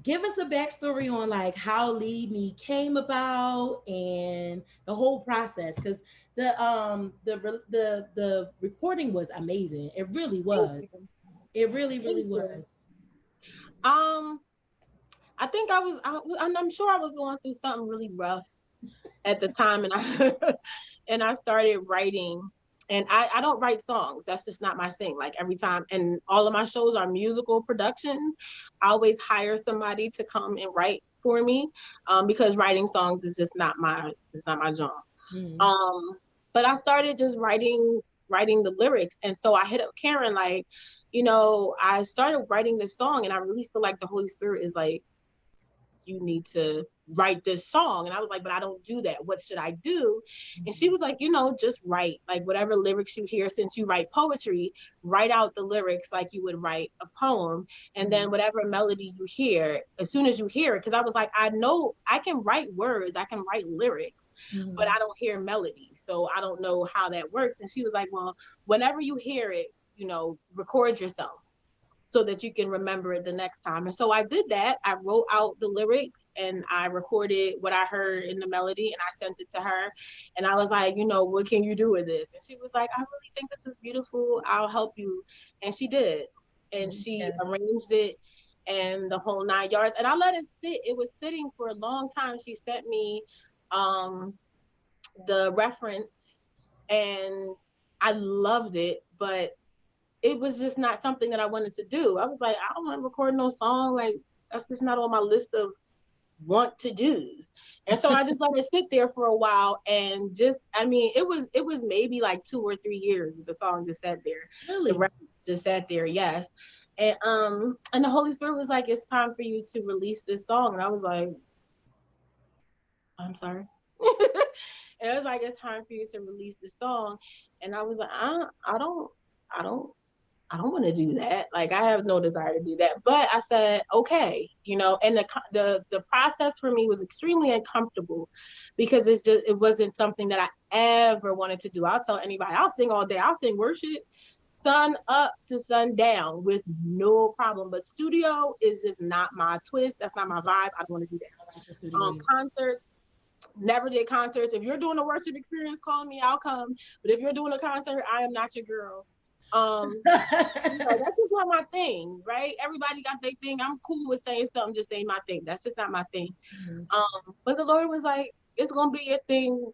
give us a backstory on like how Lead Me came about and the whole process, because the recording was amazing. It really
Thank
was.
you.
It really really
Thank you.
was.
Um, I think I'm sure I was going through something really rough at the time, and I and I started writing. And I don't write songs. That's just not my thing. Like every time, and all of my shows are musical productions. I always hire somebody to come and write for me, because writing songs is just not my, it's not my job.
Mhm.
Um, but I started just writing the lyrics, and so I hit up Karen like, I started writing this song, and I really feel like the Holy Spirit is like, you need to write this song. And I was like, but I don't do that. What should I do? And she was like, just write like whatever lyrics you hear. Since you write poetry, write out the lyrics like you would write a poem. And
Mhm.
then whatever melody you hear, as soon as you hear it, because I was like, I know I can write words, I can write lyrics, but
Mhm.
I don't hear melody. So I don't know how that works. And she was like, well, whenever you hear it, record yourself so that you can remember it the next time. And so I did that. I wrote out the lyrics and I recorded what I heard in the melody and I sent it to her. And I was like, what can you do with this? And she was like, I really think this is beautiful. I'll help you. And she did. And she
Yeah.
arranged it and the whole 9 yards. And I let it sit. It was sitting for a long time. She sent me um, the reference and I loved it, but it was just not something that I wanted to do. I was like, I don't want to record no song. Like, that's just not on my list of want to do's. And so I just let it sit there for a while and just, I mean, it was maybe like 2 or 3 years the song just sat there. The
Really.
record just sat there, yes. And the Holy Spirit was like, it's time for you to release this song. And I was like, I'm sorry. And it was like, it's time for you to release this song. And I was like, I don't I don't want to do that. Like I have no desire to do that. But I said, okay, and the process for me was extremely uncomfortable because it wasn't something that I ever wanted to do. I'll tell anybody, I'll sing all day. I'll sing worship sun up to sun down with no problem. But studio is just not my twist. That's not my vibe. I don't want to do
I like the
that.
studio.
Concerts, never did concerts. If you're doing a worship experience, call me, I'll come. But if you're doing a concert, I am not your girl. Um, that's just not my thing, right? Everybody got their thing. I'm cool with saying something, just saying my thing. That's just not my thing.
Mhm.
But the Lord was like, it's gonna be a thing
So,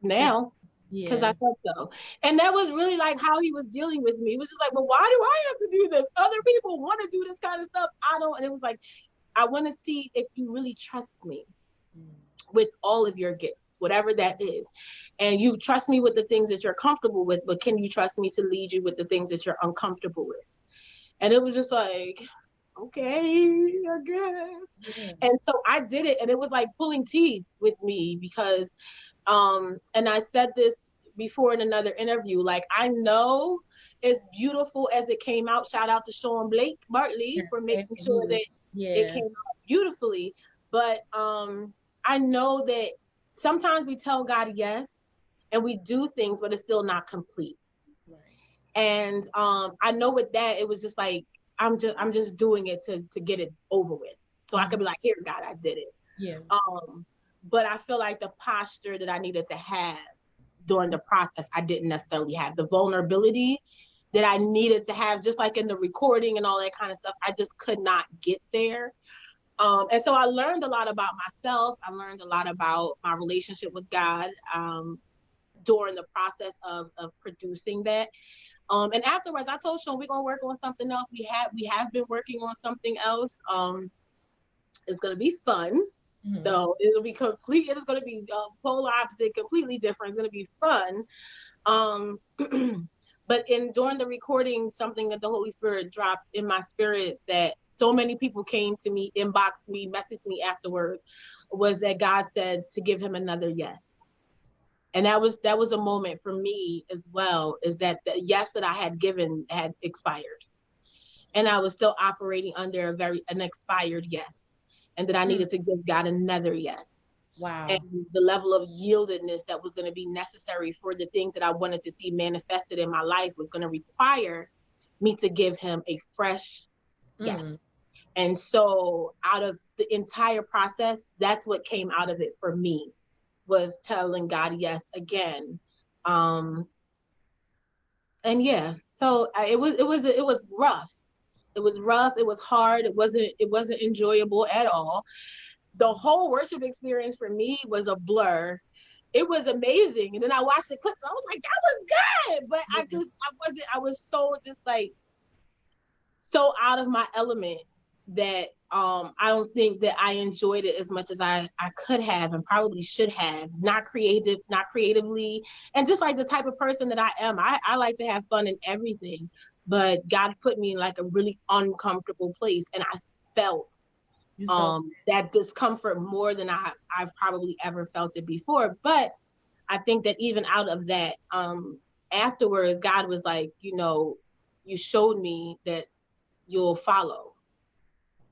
now, because
yeah.
I thought so. And that was really like how he was dealing with me. It was just like, well, why do I have to do this? Other people want to do this kind of stuff. I don't. And it was like, I want to see if you really trust me
Mm.
with all of your gifts, whatever that is. And you trust me with the things that you're comfortable with, but can you trust me to lead you with the things that you're uncomfortable with? And it was just like, okay, I guess.
Yeah.
And so I did it, and it was like pulling teeth with me because, and I said this before in another interview, like I know as beautiful as it came out, shout out to Sean Blake Bartley for making sure
Who?
that it
Yeah.
came out beautifully. But I know that sometimes we tell God yes and we do things, but it's still not complete.
Right.
And I know with that, it was just like I'm just doing it to get it over with. So I
Mhm.
could be like, here, God, I did it.
Yeah.
Um, but I feel like the posture that I needed to have during the process, I didn't necessarily have the vulnerability that I needed to have, just like in the recording and all that kind of stuff. I just could not get there. And so I learned a lot about myself. I learned a lot about my relationship with God during the process of producing that. And afterwards, I told Sean we're gonna work on something else. We have been working on something else. It's gonna be fun.
Mhm.
So it'll be complete. It's gonna be polar opposite, completely different. It's gonna be fun. Um, But in during the recording, something that the Holy Spirit dropped in my spirit that so many people came to me, inboxed me, messaged me afterwards, was that God said to give him another yes. And that was a moment for me as well, is that the yes that I had given had expired. And I was still operating under an expired yes. And that I
Mm,
needed to give God another yes. And
wow.
the level of yieldedness that was going to be necessary for the things that I wanted to see manifested in my life was going to require me to give him a fresh
Mm,
yes. And so out of the entire process, that's what came out of it for me, was telling God yes again. Um and yeah, so it was rough. It was rough, it was hard, it wasn't enjoyable at all. The whole worship experience for me was a blur. It was amazing. And then I watched the clips. I was like, that was good. But
yeah,
I was so just like so out of my element that I don't think that I enjoyed it as much as I could have and probably should have. Not creatively. And just like the type of person that I am, I like to have fun in everything. But God put me in like a really uncomfortable place. And I felt
you felt.
that discomfort more than I've probably ever felt it before. But I think that even out of that, afterwards, God was like, you showed me that you'll follow.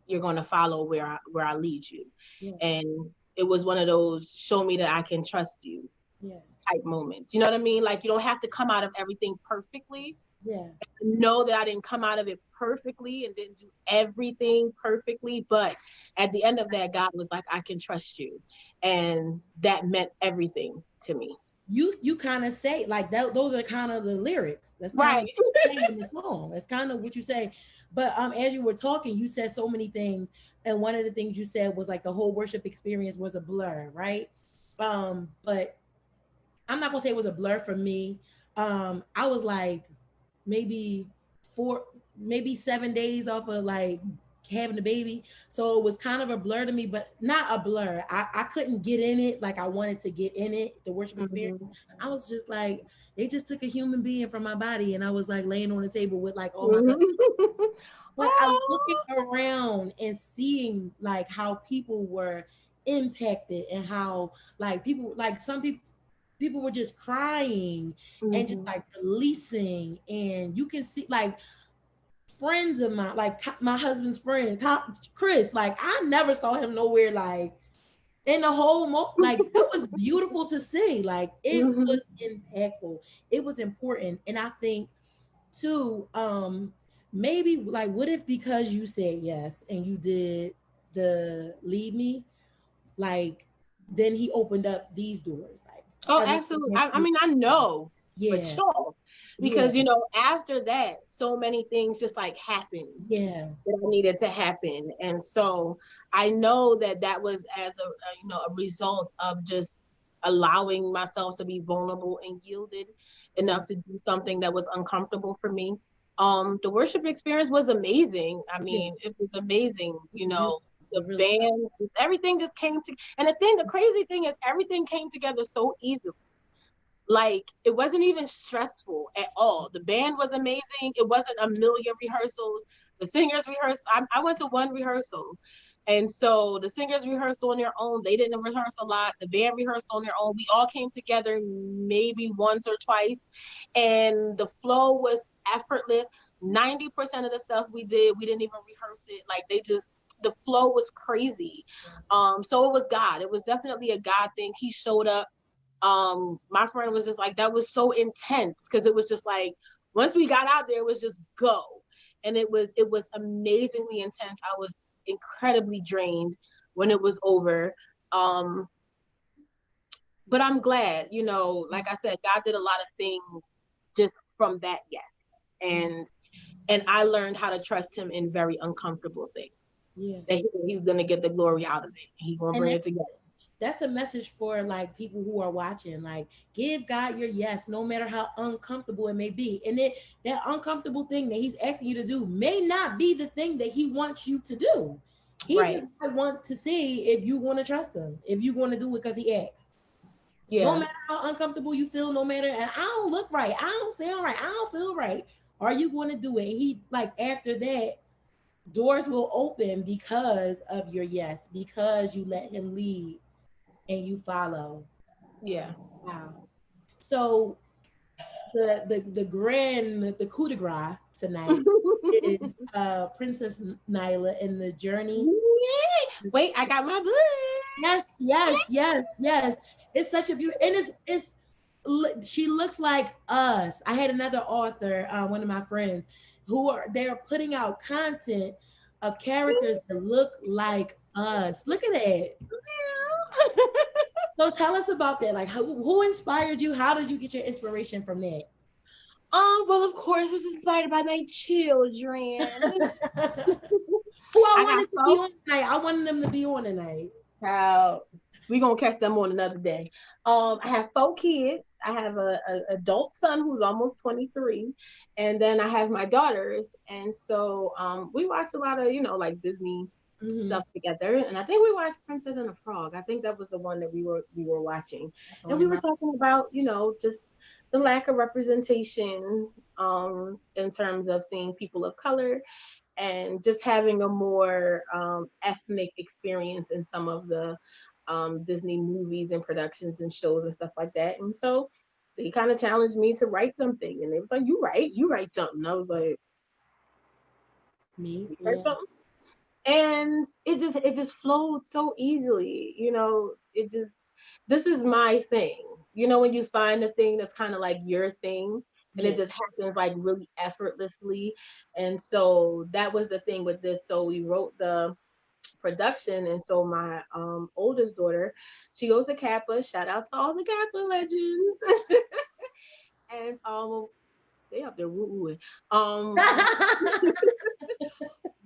You're going to follow where I lead you.
Yeah,
And it was one of those show me that I can trust you
yeah,
type moments. You know what I mean? Like you don't have to come out of everything perfectly.
yeah.
Know that I didn't come out of it perfectly and didn't do everything perfectly, but at the end of that, God was like, I can trust you. And that meant everything to me.
You kind of say like that. Those are kind of the lyrics. That's kind
Right.
of saying in the song. That's kind of what you say. But as you were talking, you said so many things, and one of the things you said was like the whole worship experience was a blur, right? But I'm not gonna say it was a blur for me. I was like maybe four, maybe 7 days off of like having the baby, so it was kind of a blur to me, but not a blur. I couldn't get in it like I wanted to get in it. The worship experience.
Mhm.
I was just like, they just took a human being from my body, and I was like laying on the table with like all my
Mhm.
blood. But I'm looking
Oh.
around and seeing like how people were impacted and how like people like some people were just crying and just
Mhm.
like releasing, and you can see like friends of mine, like my husband's friend Chris, like I never saw him nowhere like in the whole like it was beautiful to see, like it was
Mhm.
impactful, it was important. And I think too, maybe like what if because you said yes and you did the lead me, like then he opened up these doors, like
Oh,
everything
absolutely.
that
I
you,
mean, I know for
yeah,
sure
yeah,
because after that, so many things just like happened
yeah,
that needed to happen. And so I know that that was as a result of just allowing myself to be vulnerable and yielded
yeah,
enough to do something that was uncomfortable for me. The worship experience was amazing. I
yeah.
mean, it was amazing.
It was beautiful.
The
It really was.
band, everything just came to, and the crazy thing is everything came together so easily. Like it wasn't even stressful at all. The band was amazing. It wasn't a million rehearsals. The singers rehearsed. I went to one rehearsal, and so the singers rehearsed on their own. They didn't rehearse a lot. The band rehearsed on their own. We all came together maybe once or twice, and the flow was effortless. 90% of the stuff we did, we didn't even rehearse it. Like the flow was crazy. So it was God. It was definitely a God thing. He showed up. My friend was just like, that was so intense because it was just like once we got out there, it was just go. And it was amazingly intense. I was incredibly drained when it was over. Um, but I'm glad, like I said, God did a lot of things just from that yes.
Yeah,
And I learned how to trust him in very uncomfortable things.
yeah.
That he's gonna get the glory out of it. He's gonna
And
bring it together.
that's a message for like people who are watching. Like, give God your yes, no matter how uncomfortable it may be. And that uncomfortable thing that He's asking you to do may not be the thing that He wants you to do. He
Right.
just might want to see if you want to trust Him, if you want to do it because He asked. No
Yeah.
matter how uncomfortable you feel, no matter, and I don't look right, I don't sound right, I don't feel right. Are you going to do it? He like after that, doors will open because of your yes, because you let him lead and you follow.
Yeah.
Wow. So the coup de grace tonight is Princess Nyla in the journey.
Yay! Wait, I got my book.
Yes, yes, yes, yes. It's such a beautiful, and she looks like us. I had another author, one of my friends, who are they're putting out content of characters that look like us. Look at that. So tell us about that. Like, who inspired you? How did you get your inspiration from that?
Well, of course, it's inspired by my children.
Who I
I got
wanted to be
four.
on tonight. I wanted them to be on tonight.
Child, we gonna catch them on another day. I have four kids. I have a adult son who's almost 23, and then I have my daughters. And so we watch a lot of like Disney
Mm-hmm.
stuff together. And I think we watched Princess and the Frog. I think that was the one that we were watching,
That's
and we
on
were
my.
talking about just the lack of representation in terms of seeing people of color and just having a more ethnic experience in some of the Disney movies and productions and shows and stuff like that. And so they kind of challenged me to write something, and they was like, you write something." I was like,
Me,
"You write
yeah.
something," and it just flowed so easily. It just this is my thing. When you find a thing that's kind of like your thing, and it
Yeah.
just happens like really effortlessly. And so that was the thing with this. So we wrote the production, and so my oldest daughter, she goes to Kappa. Shout out to all the Kappa legends. And they up there woo wooing. Um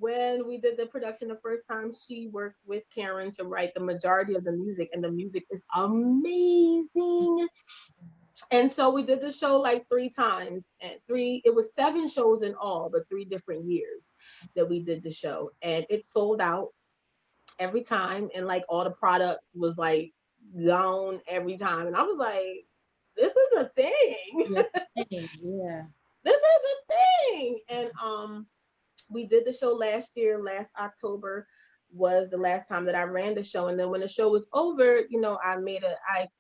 when we did the production the first time, she worked with Karen to write the majority of the music, and the music is amazing. And so we did the show like three times, and it was seven shows in all, but 3 different years that we did the show, and it sold out every time, and like all the products was like gone every time, and I was like, this is a thing.
Yeah. Yeah.
This is a thing. And we did the show last year. Last October was the last time that I ran the show. And then when the show was over,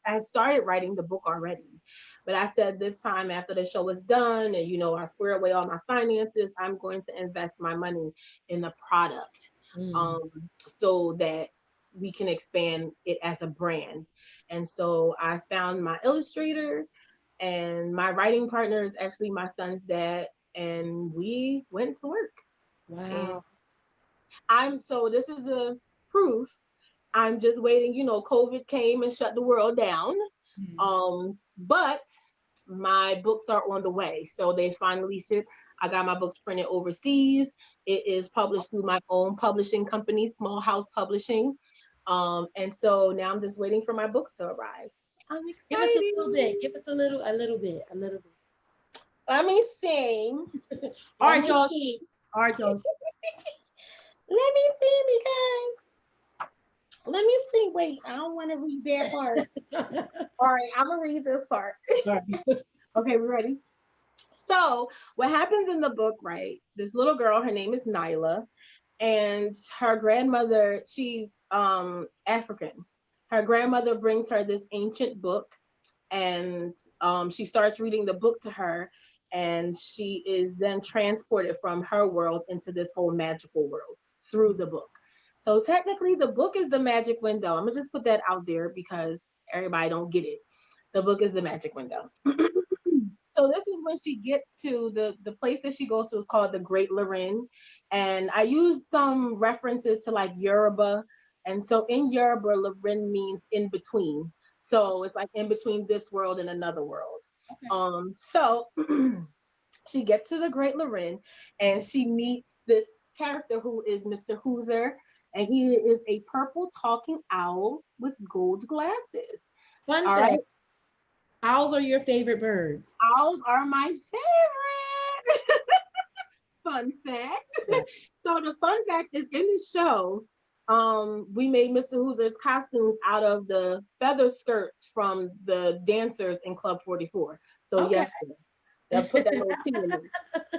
I started writing the book already. But I said this time after the show was done and I square away all my finances, I'm going to invest my money in the product.
Mm.
Um so that we can expand it as a brand. And so I found my illustrator, and my writing partner is actually my son's dad, and we went to work. And
Wow.
this is a proof. I'm just waiting. COVID came and shut the world down.
Mm.
But my books are on the way. So they finally shipped. I got my books printed overseas. It is published through my own publishing company, Small House Publishing. And so now I'm just waiting for my books to arrive. I'm
Give us a
excited.
little bit. Give us a little bit, a little bit.
Let me sing.
All
Let
right,
me
y'all.
see.
All right, y'all.
Let me see because let me see. Wait, I don't want to read that part. All right, I'm gonna read this part.
All right.
Okay, we ready? So, what happens in the book, right? This little girl, her name is Nyla, and her grandmother, she's African. Her grandmother brings her this ancient book, and she starts reading the book to her, and she is then transported from her world into this whole magical world through the book. So technically the book is the magic window. I'm gonna just put that out there because everybody don't get it. The book is the magic window. So this is when she gets to the place that she goes to is called the Great Lorin, and I use some references to like Yoruba, and so in Yoruba, Lorin means in between. So it's like in between this world and another world.
Okay.
So she gets to the Great Lorin, and she meets this character who is Mr. Hooser, and he is a purple talking owl with gold glasses.
Fun
All right,
fact: owls are your favorite birds.
owls are my favorite. Fun fact.
Yeah.
So the fun fact is in the show, We made Mr. Hoozer's costumes out of the feather skirts from the dancers in Club 44. So
Okay.
yes, sir. They'll put that little T in there.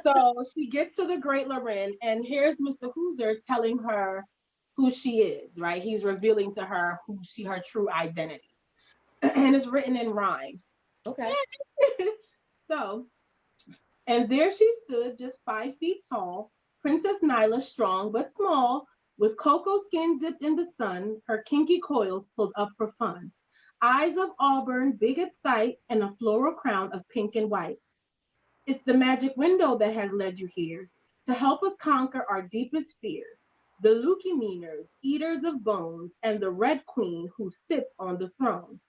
So she gets to the Great Lorin, and here's Mr. Hooser telling her who she is, right? He's revealing to her her true identity. And it's written in rhyme.
Okay.
So, and there she stood, just 5 feet tall, Princess Nyla, strong but small, with cocoa skin dipped in the sun, her kinky coils pulled up for fun. Eyes of auburn, big at sight, and a floral crown of pink and white. It's the magic window that has led you here to help us conquer our deepest fear. The Lucumeners, eaters of bones, and the Red Queen who sits on the throne.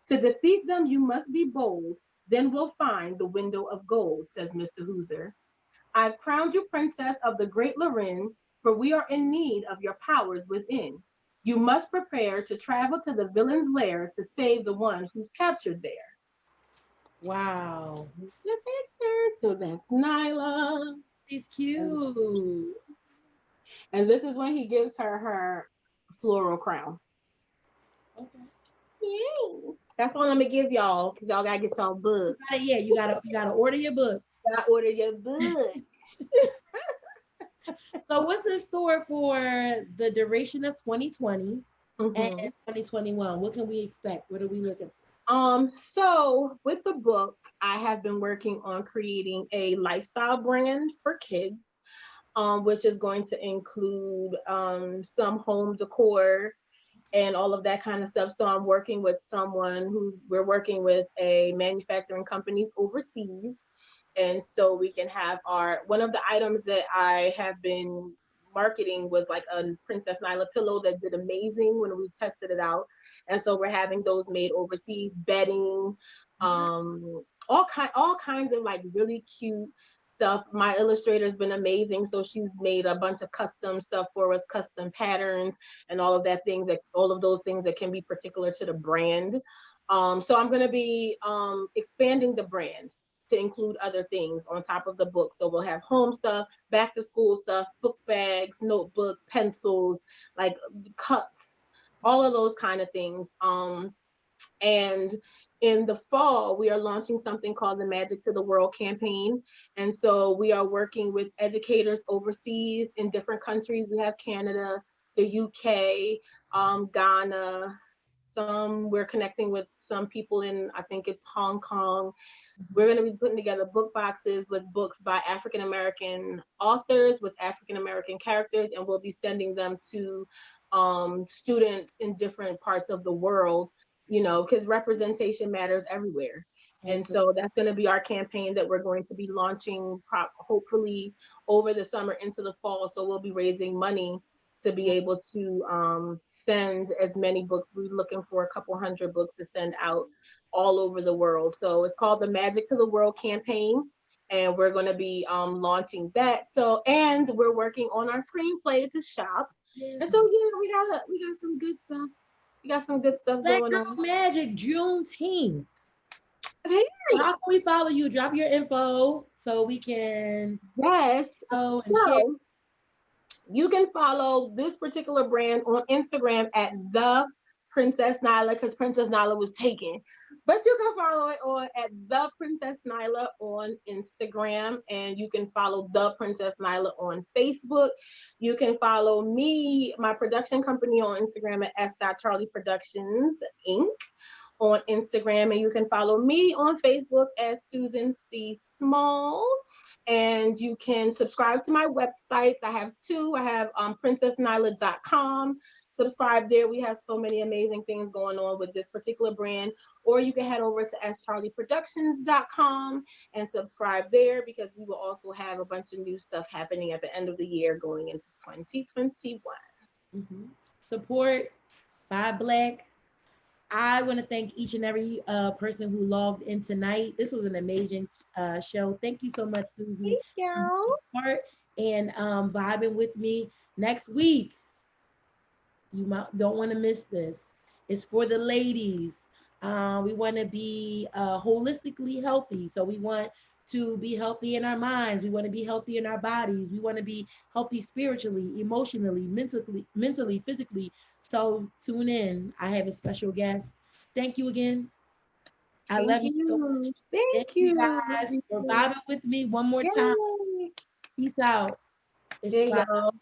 To defeat them, you must be bold. Then we'll find the window of gold, says Mr. Hooser. I've crowned you princess of the great Lorin, for we are in need of your powers within. You must prepare to travel to the villain's lair to save the one who's captured there.
Wow.
The picture, so that's Nyla.
He's
And,
cute.
and this is when he gives her her floral crown.
Okay.
Yay. That's what I'm gonna give y'all because y'all gotta get y'all book.
Yeah, you gotta order your book.
Gotta order your book.
So what's in store for the duration of 2020 and
Hmm.
2021? What can we expect? What are we looking
So with the book, I have been working on creating a lifestyle brand for kids, which is going to include some home decor and all of that kind of stuff. So I'm working with we're working with a manufacturing companies overseas. And so we can have one of the items that I have been marketing was like a Princess Nyla pillow that did amazing when we tested it out. And so we're having those made overseas, bedding,
for?
all kinds of like really cute stuff. My illustrator's been amazing, so she's made a bunch of custom stuff for us, custom patterns and all of those things that can be particular to the brand. So I'm going to be expanding the brand to include other things on top of the book. So we'll have home stuff, back to school stuff, book bags, notebooks, pencils, like cups, all of those kind of things. And in the fall, we are launching something called the Magic to the World campaign. And so we are working with educators overseas in different countries. We have Canada, the UK, Ghana. We're connecting with some people in, I think it's Hong Kong. We're going to be putting together book boxes with books by African American authors with African American characters, and we'll be sending them to students in different parts of the world, because representation matters everywhere. And
Absolutely.
so that's going to be our campaign that we're going to be launching hopefully over the summer into the fall. So we'll be raising money to be able to send as many books. We're looking for a couple hundred books to send out all over the world. So it's called the Magic to the World campaign. And we're going to be launching that. So, and we're working on our screenplay to shop. And so, yeah, we got some good stuff. We got some good stuff
Black
going
Girl
on.
Magic Juneteenth. So how
Period.
can we follow you? Drop your info so we can
Yes.
go and share.
So you can follow this particular brand on Instagram at the Princess Nyla because Princess Nyla was taken. But you can follow it on at the Princess Nyla on Instagram, and you can follow the Princess Nyla on Facebook. You can follow me, my production company on Instagram at s.charlie productions inc on Instagram, and you can follow me on Facebook as Susan C. Small. And you can subscribe to my websites. I have two. I have princessnyla.com. Subscribe there. We have so many amazing things going on with this particular brand. Or you can head over to scharlieproductions.com and subscribe there because we will also have a bunch of new stuff happening at the end of the year going into 2021.
Mm-hmm. Support by Black. I want to thank each and every person who logged in tonight. This was an amazing show. Thank you so much, Susie,
Thank
for
you.
being part and vibing with me. Next week, don't want to miss this. It's for the ladies. We want to be holistically healthy. So we want to be healthy in our minds. We want to be healthy in our bodies. We want to be healthy spiritually, emotionally, mentally, physically. So tune in. I have a special guest. Thank you again. I
Thank
love you so
you.
much. Thank
Thank
you
you. Love
guys
you
for
too.
vibing with me one more time.
Yay.
Peace out. It's
Hey,
five.
y'all.